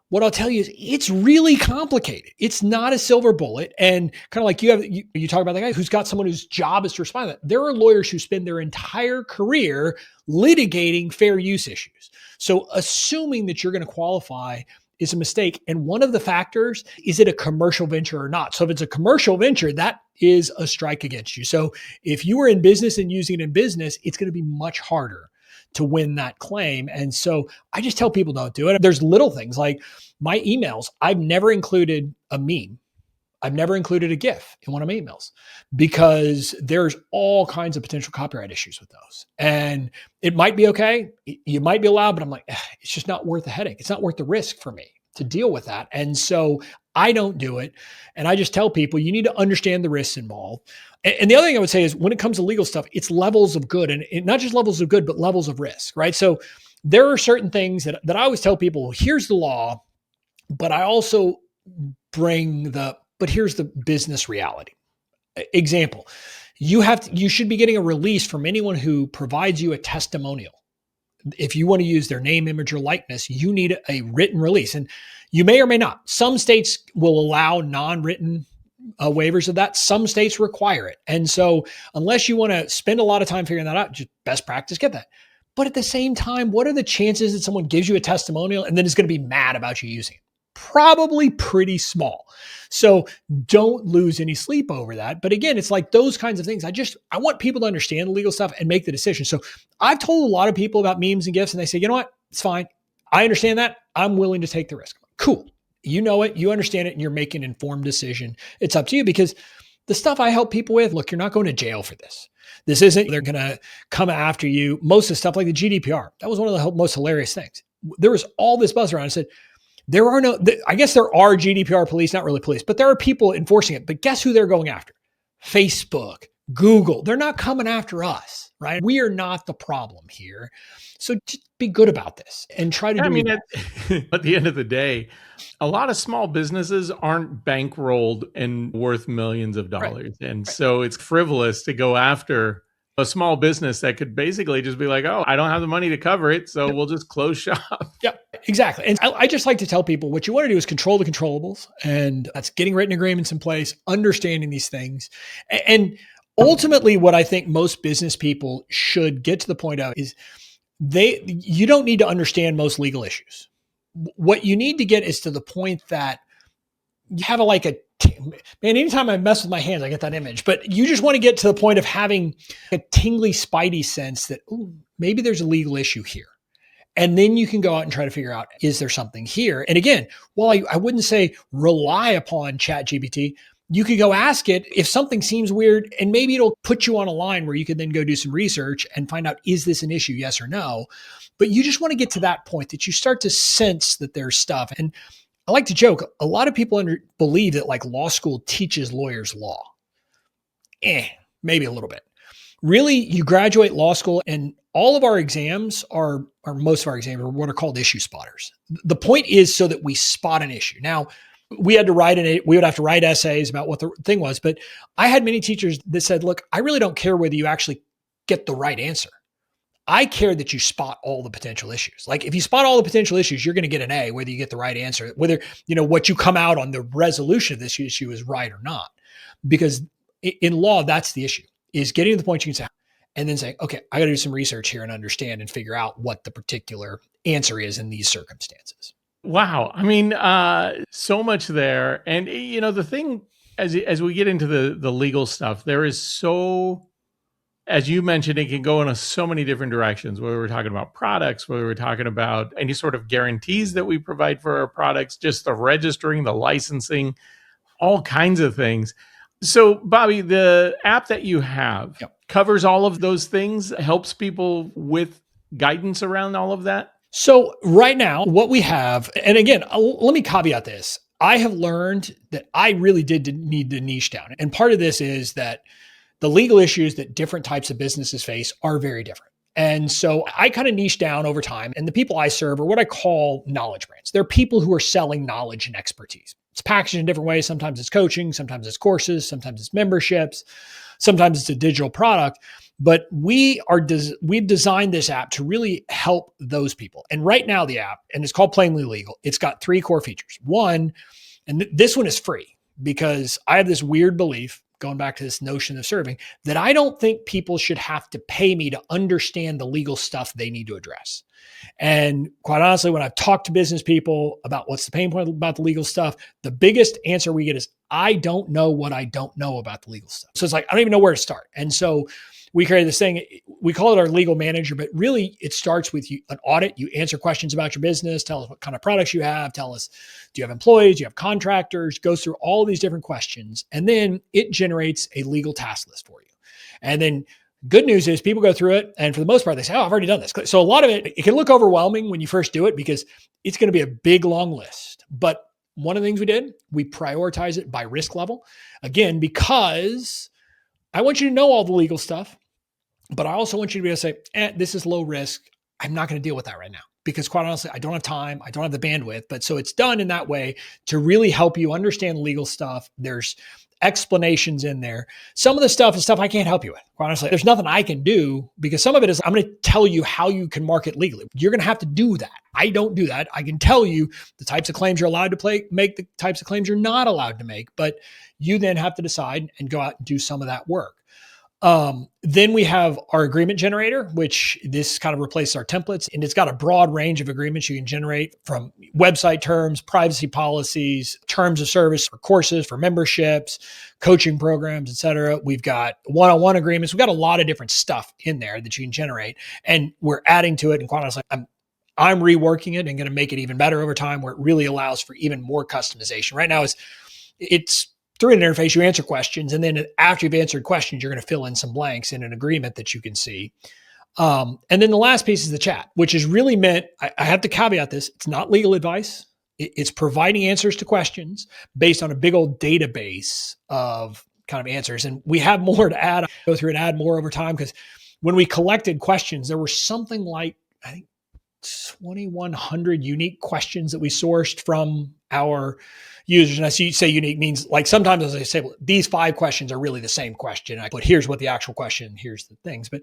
Speaker 2: what I'll tell you is it's really complicated. It's not a silver bullet. And kind of like you talk about the guy who's got someone whose job is to respond to that. There are lawyers who spend their entire career litigating fair use issues. So assuming that you're going to qualify is a mistake. And one of the factors, is it a commercial venture or not? So if it's a commercial venture, that is a strike against you. So if you were in business and using it in business, it's going to be much harder to win that claim. And so I just tell people don't do it. There's little things like my emails. I've never included a meme. I've never included a GIF in one of my emails because there's all kinds of potential copyright issues with those. And it might be okay. You might be allowed, but I'm like, it's just not worth the headache. It's not worth the risk for me to deal with that. And so I don't do it. And I just tell people, you need to understand the risks involved. And the other thing I would say is when it comes to legal stuff, it's levels of good and not just levels of good, but levels of risk, right? So there are certain things that I always tell people, here's the law, but I also bring but here's the business reality. Example, you should be getting a release from anyone who provides you a testimonial. If you want to use their name, image, or likeness, you need a written release. And you may or may not. Some states will allow non-written waivers of that. Some states require it. And so unless you want to spend a lot of time figuring that out, just best practice, get that. But at the same time, what are the chances that someone gives you a testimonial and then is going to be mad about you using it? Probably pretty small. So don't lose any sleep over that. But again, it's like those kinds of things. I want people to understand the legal stuff and make the decision. So I've told a lot of people about memes and GIFs and they say, you know what? It's fine. I understand that. I'm willing to take the risk. Cool. You know it, you understand it, and you're making an informed decision. It's up to you because the stuff I help people with, look, you're not going to jail for this. This isn't, they're going to come after you. Most of the stuff like the GDPR, that was one of the most hilarious things. There was all this buzz around. I said, I guess there are GDPR police, not really police, but there are people enforcing it. But guess who they're going after? Facebook, Google. They're not coming after us, right? We are not the problem here. So just be good about this and try to do it.
Speaker 1: At the end of the day, a lot of small businesses aren't bankrolled and worth millions of dollars. Right. And so it's frivolous to go after a small business that could basically just be like, oh, I don't have the money to cover it, so we'll just close shop.
Speaker 2: Yeah, exactly. And I just like to tell people what you want to do is control the controllables. And that's getting written agreements in place, understanding these things. And ultimately, what I think most business people should get to the point of is you don't need to understand most legal issues. What you need to get is to the point that you have anytime I mess with my hands, I get that image, but you just want to get to the point of having a tingly spidey sense that, ooh, maybe there's a legal issue here. And then you can go out and try to figure out, is there something here? And again, while I wouldn't say rely upon ChatGPT, you could go ask it if something seems weird, and maybe it'll put you on a line where you could then go do some research and find out, is this an issue? Yes or no. But you just want to get to that point that you start to sense that there's stuff. And I like to joke, a lot of people believe that like law school teaches lawyers law. Maybe a little bit. Really, you graduate law school and all of our exams or most of our exams are what are called issue spotters. The point is so that we spot an issue. Now, we would have to write essays about what the thing was, but I had many teachers that said, look, I really don't care whether you actually get the right answer. I care that you spot all the potential issues. Like if you spot all the potential issues, you're going to get an A, whether you get the right answer, whether, what you come out on the resolution of this issue is right or not. Because in law, that's the issue, is getting to the point you can say, and then say, okay, I got to do some research here and understand and figure out what the particular answer is in these circumstances.
Speaker 1: Wow. I mean, so much there. And, the thing, as we get into the legal stuff, there is so, as you mentioned, it can go in so many different directions, whether we're talking about products, whether we're talking about any sort of guarantees that we provide for our products, just the registering, the licensing, all kinds of things. So, Bobby, the app that you have covers all of those things, helps people with guidance around all of that?
Speaker 2: So right now, what we have, and again, let me caveat this. I have learned that I really did need to niche down. And part of this is that the legal issues that different types of businesses face are very different. And so I kind of niche down over time. And the people I serve are what I call knowledge brands. They're people who are selling knowledge and expertise. It's packaged in different ways. Sometimes it's coaching, sometimes it's courses, sometimes it's memberships, sometimes it's a digital product. But we've designed this app to really help those people. And right now the app, and it's called Plainly Legal, it's got 3 core features. One, and this one is free because I have this weird belief, going back to this notion of serving, that I don't think people should have to pay me to understand the legal stuff they need to address. And quite honestly, when I've talked to business people about what's the pain point about the legal stuff, the biggest answer we get is, I don't know what I don't know about the legal stuff. So it's like, I don't even know where to start. And so we created this thing, we call it our legal manager, but really it starts with an audit. You answer questions about your business, tell us what kind of products you have, tell us, do you have employees, do you have contractors, goes through all these different questions. And then it generates a legal task list for you. And then good news is people go through it, and for the most part, they say, oh, I've already done this. So a lot of it can look overwhelming when you first do it because it's going to be a big, long list. But one of the things we did, we prioritize it by risk level. Again, because I want you to know all the legal stuff, but I also want you to be able to say, this is low risk. I'm not going to deal with that right now because quite honestly, I don't have time. I don't have the bandwidth. But so it's done in that way to really help you understand legal stuff. There's explanations in there. Some of the stuff is stuff I can't help you with. Quite honestly, there's nothing I can do because some of it is I'm going to tell you how you can market legally. You're going to have to do that. I don't do that. I can tell you the types of claims you're allowed to make, the types of claims you're not allowed to make, but you then have to decide and go out and do some of that work. Then we have our agreement generator, which this kind of replaces our templates, and it's got a broad range of agreements you can generate from website terms, privacy policies, terms of service for courses, for memberships, coaching programs, et cetera. We've got one-on-one agreements. We've got a lot of different stuff in there that you can generate, and we're adding to it. And quite honestly, I'm reworking it and going to make it even better over time where it really allows for even more customization. Right now it's through an interface, you answer questions. And then after you've answered questions, you're going to fill in some blanks in an agreement that you can see. And then the last piece is the chat, which is really meant, I have to caveat this, it's not legal advice. It's providing answers to questions based on a big old database of kind of answers. And we have more to add. I'll go through and add more over time because when we collected questions, there were something like, I think, 2,100 unique questions that we sourced from our users. And I see you say unique means like sometimes as I say, well, these 5 questions are really the same question. I put here's what the actual question, here's the things. But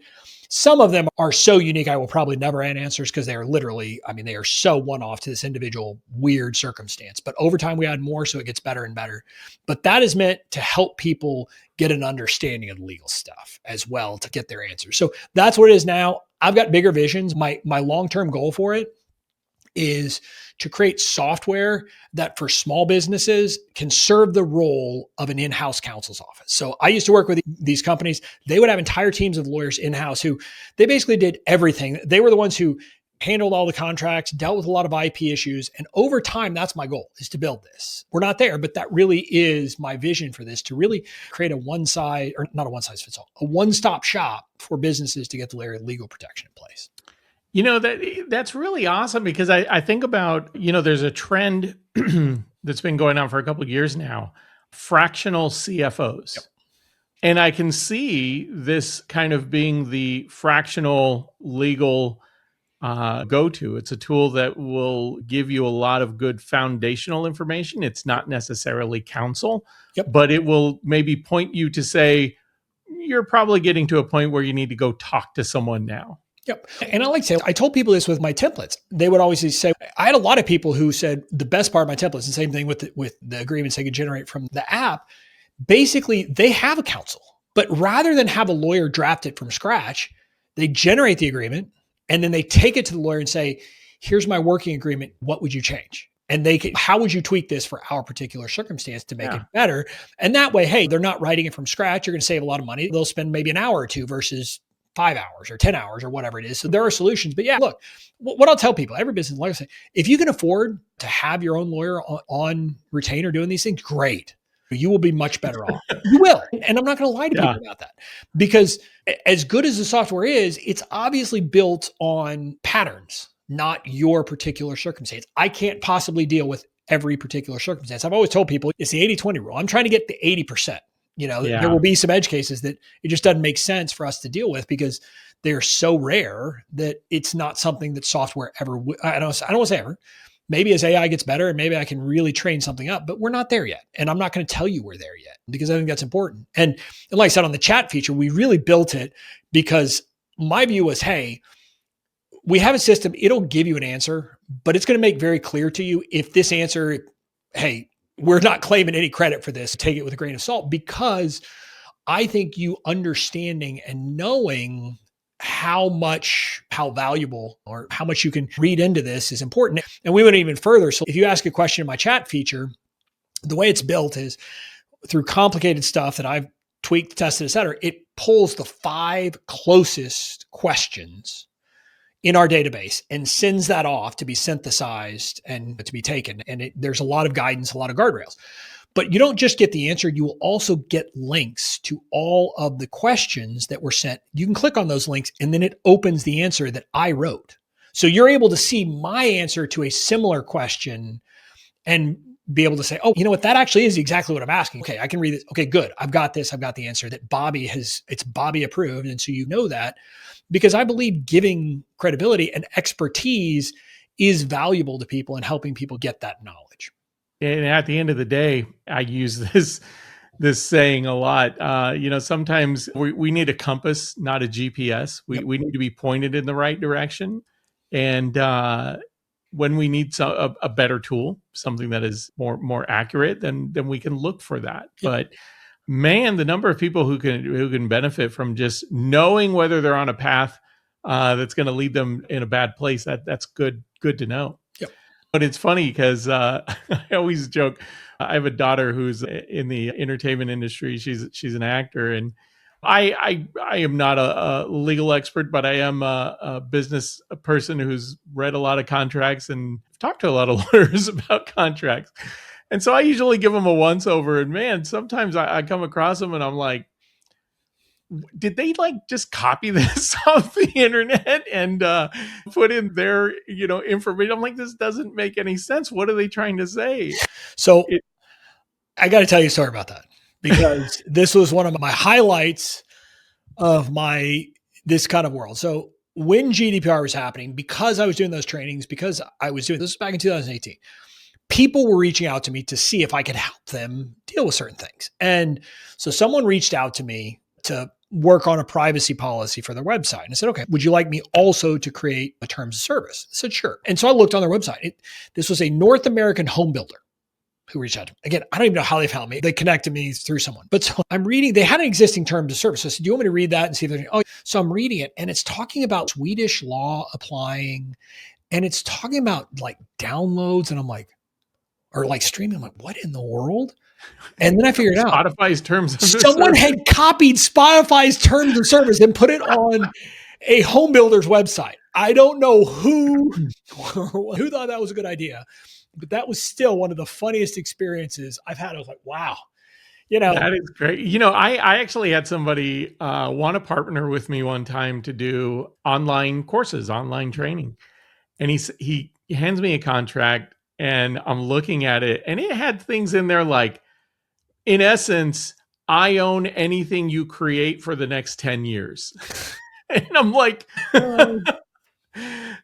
Speaker 2: some of them are so unique, I will probably never add answers because they are literally, they are so one-off to this individual weird circumstance. But over time we add more so it gets better and better. But that is meant to help people get an understanding of legal stuff as well to get their answers. So that's what it is now. I've got bigger visions. My long-term goal for it is to create software that for small businesses can serve the role of an in-house counsel's office. So I used to work with these companies. They would have entire teams of lawyers in-house who they basically did everything. They were the ones who handled all the contracts, dealt with a lot of IP issues. And over time, that's my goal, is to build this. We're not there, but that really is my vision for this, to really create a one-stop shop for businesses to get the legal protection in place.
Speaker 1: That's really awesome because I think about, there's a trend that's been going on for a couple of years now, fractional CFOs. Yep. And I can see this kind of being the fractional legal go-to. It's a tool that will give you a lot of good foundational information. It's not necessarily counsel, yep, but it will maybe point you to say, you're probably getting to a point where you need to go talk to someone now.
Speaker 2: Yep. And I like to say, I told people this with my templates. They would always say, I had a lot of people who said the best part of my templates, the same thing with the agreements they could generate from the app. Basically, they have a counsel, but rather than have a lawyer draft it from scratch, they generate the agreement and then they take it to the lawyer and say, here's my working agreement. What would you change? And how would you tweak this for our particular circumstance to make it better? And that way, hey, they're not writing it from scratch. You're going to save a lot of money. They'll spend maybe an hour or two versus 5 hours or 10 hours or whatever it is. So there are solutions. But yeah, look, what I'll tell people, every business, like I say, if you can afford to have your own lawyer on retainer doing these things, great. You will be much better off. You will. And I'm not going to lie to people about that because as good as the software is, it's obviously built on patterns, not your particular circumstance. I can't possibly deal with every particular circumstance. I've always told people it's the 80-20 rule. I'm trying to get the 80%.
Speaker 1: Yeah.
Speaker 2: There will be some edge cases that it just doesn't make sense for us to deal with because they're so rare that it's not something that software ever, I don't want to say ever. Maybe as AI gets better and maybe I can really train something up, but we're not there yet. And I'm not going to tell you we're there yet because I think that's important. And like I said, on the chat feature, we really built it because my view was, hey, we have a system, it'll give you an answer, but it's going to make very clear to you if this answer, hey, we're not claiming any credit for this, take it with a grain of salt, because I think you understanding and knowing how valuable or how much you can read into this is important. And we went even further. So if you ask a question in my chat feature, the way it's built is through complicated stuff that I've tweaked, tested, et cetera, it pulls the 5 closest questions in our database and sends that off to be synthesized and to be taken. And there's a lot of guidance, a lot of guardrails. But you don't just get the answer, you will also get links to all of the questions that were sent. You can click on those links and then it opens the answer that I wrote. So you're able to see my answer to a similar question and be able to say, oh, you know what, that actually is exactly what I'm asking. Okay, I can read it. Okay, good. I've got this. I've got the answer that it's Bobby approved. And so you know that because I believe giving credibility and expertise is valuable to people and helping people get that knowledge.
Speaker 1: And at the end of the day, I use this saying a lot. Sometimes we need a compass, not a GPS. We need to be pointed in the right direction. And when we need a better tool, something that is more accurate, then we can look for that. Yep. But man, the number of people who can benefit from just knowing whether they're on a path that's going to lead them in a bad place, that's good to know.
Speaker 2: Yep.
Speaker 1: But it's funny because I always joke. I have a daughter who's in the entertainment industry. She's an actor, and I am not a legal expert, but I am a business person who's read a lot of contracts and talked to a lot of lawyers about contracts. And so I usually give them a once over. And man, sometimes I come across them and I'm like, did they just copy this off the internet and put in their information? I'm like, this doesn't make any sense. What are they trying to say?
Speaker 2: So I got to tell you a story about that because this was one of my highlights of this kind of world. So when GDPR was happening, because I was doing those trainings, because I was doing this back in 2018, people were reaching out to me to see if I could help them deal with certain things. And so someone reached out to me to work on a privacy policy for their website. And I said, okay, would you like me also to create a terms of service? I said, sure. And so I looked on their website. This was a North American home builder who reached out to me. Again, I don't even know how they found me. They connected me through someone. But so I'm reading, they had an existing terms of service. So I said, do you want me to read that and see if they're, so I'm reading it and it's talking about Swedish law applying and it's talking about downloads. And I'm like, or streaming. I'm like, what in the world? And then I figured out
Speaker 1: Spotify's terms of
Speaker 2: someone
Speaker 1: service.
Speaker 2: had copied Spotify's terms of service and put it on a home builder's website. I don't know who thought that was a good idea, but that was still one of the funniest experiences I've had. I was like, wow.
Speaker 1: That is great. I actually had somebody want to partner with me one time to do online courses, online training. And he hands me a contract and I'm looking at it and it had things in there like, in essence, I own anything you create for the next 10 years. And I'm like,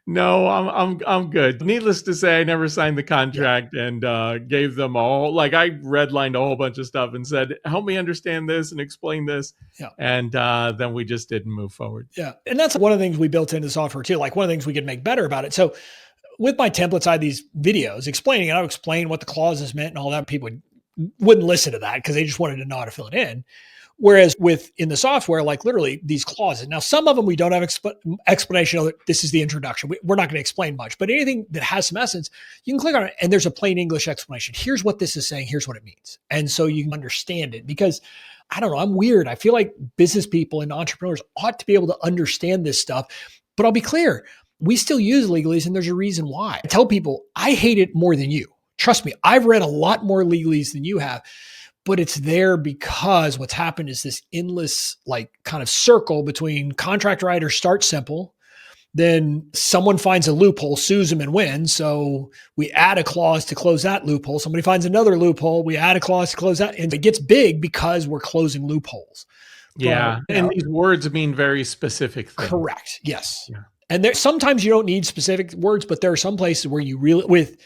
Speaker 1: no, I'm good. Needless to say, I never signed the contract and gave them all. I redlined a whole bunch of stuff and said, help me understand this and explain this. Yeah. And then we just didn't move forward.
Speaker 2: Yeah. And that's one of the things we built into the software too. One of the things we could make better about it. So with my templates, I had these videos explaining, and I would explain what the clauses meant and all that. People wouldn't listen to that because they just wanted to know how to fill it in. Whereas in the software, literally these clauses. Now, some of them we don't have explanation of. This is the introduction. We're not going to explain much, but anything that has some essence, you can click on it and there's a plain English explanation. Here's what this is saying. Here's what it means. And so you can understand it because I don't know, I'm weird. I feel like business people and entrepreneurs ought to be able to understand this stuff, but I'll be clear. We still use legalese and there's a reason why. I tell people I hate it more than you. Trust me, I've read a lot more legalese than you have, but it's there because what's happened is this endless kind of circle between contract writers start simple then someone finds a loophole, sues them and wins. So we add a clause to close that loophole. Somebody finds another loophole. We add a clause to close that. And it gets big because we're closing loopholes.
Speaker 1: Yeah.
Speaker 2: But,
Speaker 1: and these words mean very specific things.
Speaker 2: Correct. Yes.
Speaker 1: Yeah.
Speaker 2: And there, sometimes you don't need specific words, but there are some places where you really, with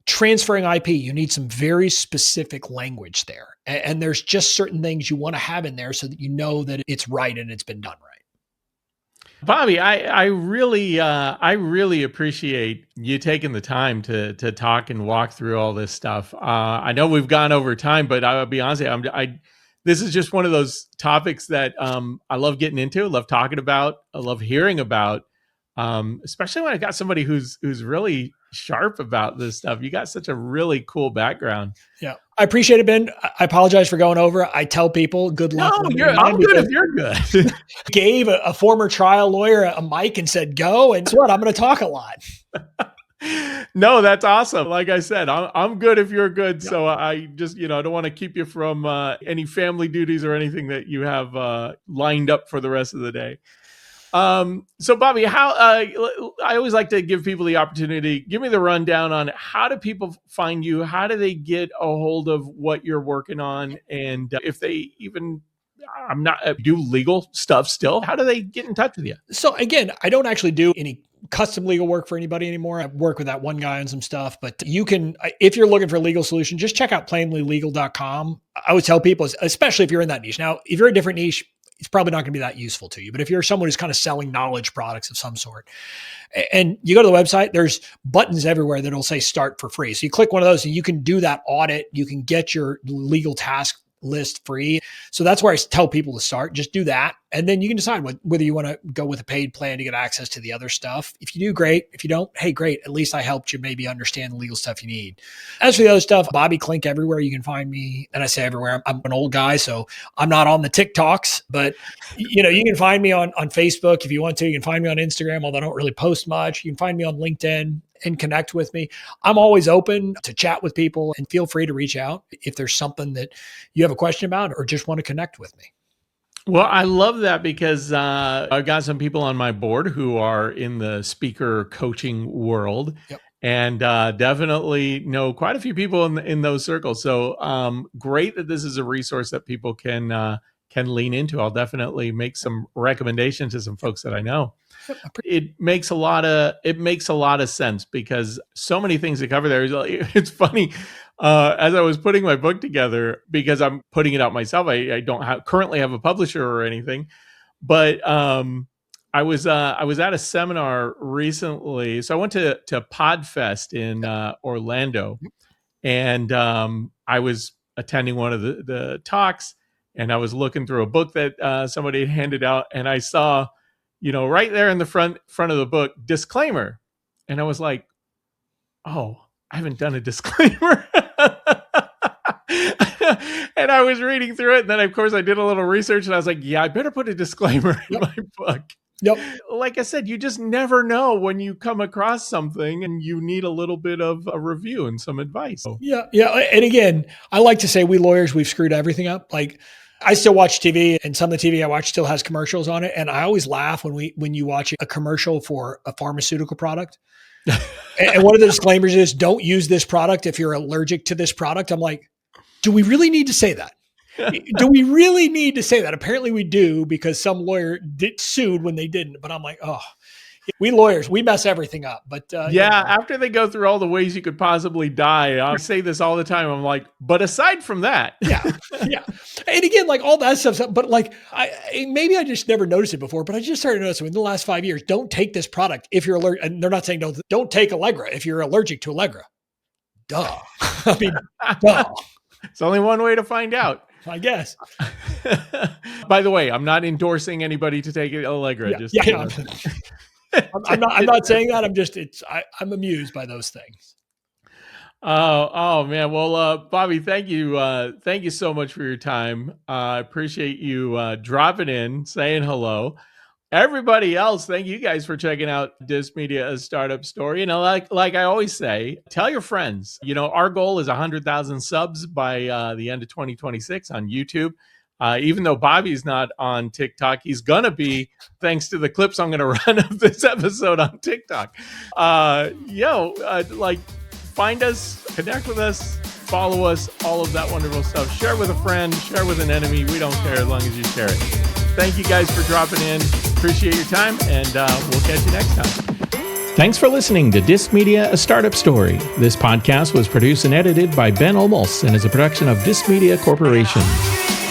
Speaker 2: transferring IP, you need some very specific language there. And there's just certain things you want to have in there so that you know that it's right and it's been done right.
Speaker 1: Bobby, I really appreciate you taking the time to talk and walk through all this stuff. I know we've gone over time, but I'll be honest, this is just one of those topics that I love getting into, love talking about, I love hearing about, especially when I got somebody who's really sharp about this stuff. You got such a really cool background.
Speaker 2: Yeah. I appreciate it, Ben. I apologize for going over. I tell people good luck.
Speaker 1: No, I'm good if you're good.
Speaker 2: Gave a former trial lawyer a mic and said, go. And guess what? I'm going to talk a lot.
Speaker 1: No, that's awesome. Like I said, I'm good if you're good. Yeah. So I just, I don't want to keep you from any family duties or anything that you have lined up for the rest of the day. So Bobby, how I always like to give people the opportunity. Give me the rundown on how do people find you? How do they get a hold of what you're working on? And if they even do legal stuff still, how do they get in touch with you?
Speaker 2: So again, I don't actually do any custom legal work for anybody anymore. I work with that one guy on some stuff, but you can, if you're looking for a legal solution, just check out plainlylegal.com. I would tell people, especially if you're in that niche. Now, if you're a different niche, it's probably not going to be that useful to you. But if you're someone who's kind of selling knowledge products of some sort, and you go to the website, there's buttons everywhere that'll say start for free. So you click one of those and you can do that audit. You can get your legal task list free. So that's where I tell people to start. Just do that. And then you can decide whether you want to go with a paid plan to get access to the other stuff. If you do, great. If you don't, hey, great. At least I helped you maybe understand the legal stuff you need. As for the other stuff, Bobby Klinck everywhere. You can find me. And I say everywhere. I'm an old guy, so I'm not on the TikToks, but you can find me on Facebook if you want to. You can find me on Instagram, although I don't really post much. You can find me on LinkedIn and connect with me. I'm always open to chat with people, and feel free to reach out if there's something that you have a question about or just want to connect with me.
Speaker 1: Well, I love that because I've got some people on my board who are in the speaker coaching world. Yep. And definitely know quite a few people in those circles. So great that this is a resource that people can lean into. I'll definitely make some recommendations to some folks that I know. It makes a lot of sense because so many things to cover there. It's funny. As I was putting my book together, because I'm putting it out myself, I don't currently have a publisher or anything, but I was at a seminar recently. So I went to Podfest in Orlando, and I was attending one of the talks, and I was looking through a book that somebody had handed out, and I saw, right there in the front of the book, disclaimer, and I was like, oh, I haven't done a disclaimer. And I was reading through it. And then, of course, I did a little research and I was like, yeah, I better put a disclaimer in my book.
Speaker 2: Yep.
Speaker 1: Like I said, you just never know when you come across something and you need a little bit of a review and some advice.
Speaker 2: Yeah. Yeah. And again, I like to say we lawyers, we've screwed everything up. Like, I still watch TV, and some of the TV I watch still has commercials on it. And I always laugh when you watch a commercial for a pharmaceutical product. And one of the disclaimers is, don't use this product if you're allergic to this product. I'm like, do we really need to say that? Do we really need to say that? Apparently we do, because some lawyer sued when they didn't. But I'm like, oh, we lawyers, we mess everything up. But
Speaker 1: after they go through all the ways you could possibly die, I say this all the time. I'm like, but aside from that, yeah.
Speaker 2: And again, like all that stuff, but like maybe I just never noticed it before, but I just started noticing in the last 5 years, don't take this product if you're allergic. And they're not saying don't take Allegra if you're allergic to Allegra. Duh. I mean, duh.
Speaker 1: It's only one way to find out,
Speaker 2: I guess.
Speaker 1: By the way, I'm not endorsing anybody to take Allegra.
Speaker 2: I'm not saying that. I'm amused by those things.
Speaker 1: Oh man. Well, Bobby, thank you. Thank you so much for your time. I appreciate you dropping in, saying hello. Everybody else, thank you guys for checking out DissedMedia, a startup story. Like I always say, tell your friends. Our goal is 100,000 subs by the end of 2026 on YouTube. Even though Bobby's not on TikTok, he's going to be, thanks to the clips I'm going to run of this episode on TikTok. Find us, connect with us, follow us, all of that wonderful stuff. Share with a friend, share with an enemy. We don't care as long as you share it. Thank you guys for dropping in. Appreciate your time, and we'll catch you next time. Thanks for listening to DissedMedia, A Startup Story. This podcast was produced and edited by Ben Olmos and is a production of DissedMedia Corporation.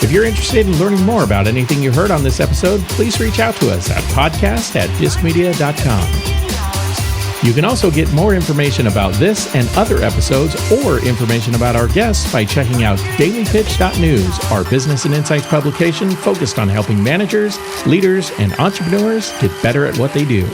Speaker 1: If you're interested in learning more about anything you heard on this episode, please reach out to us at podcast@dissedmedia.com. You can also get more information about this and other episodes or information about our guests by checking out dailypitch.news, our business and insights publication focused on helping managers, leaders, and entrepreneurs get better at what they do.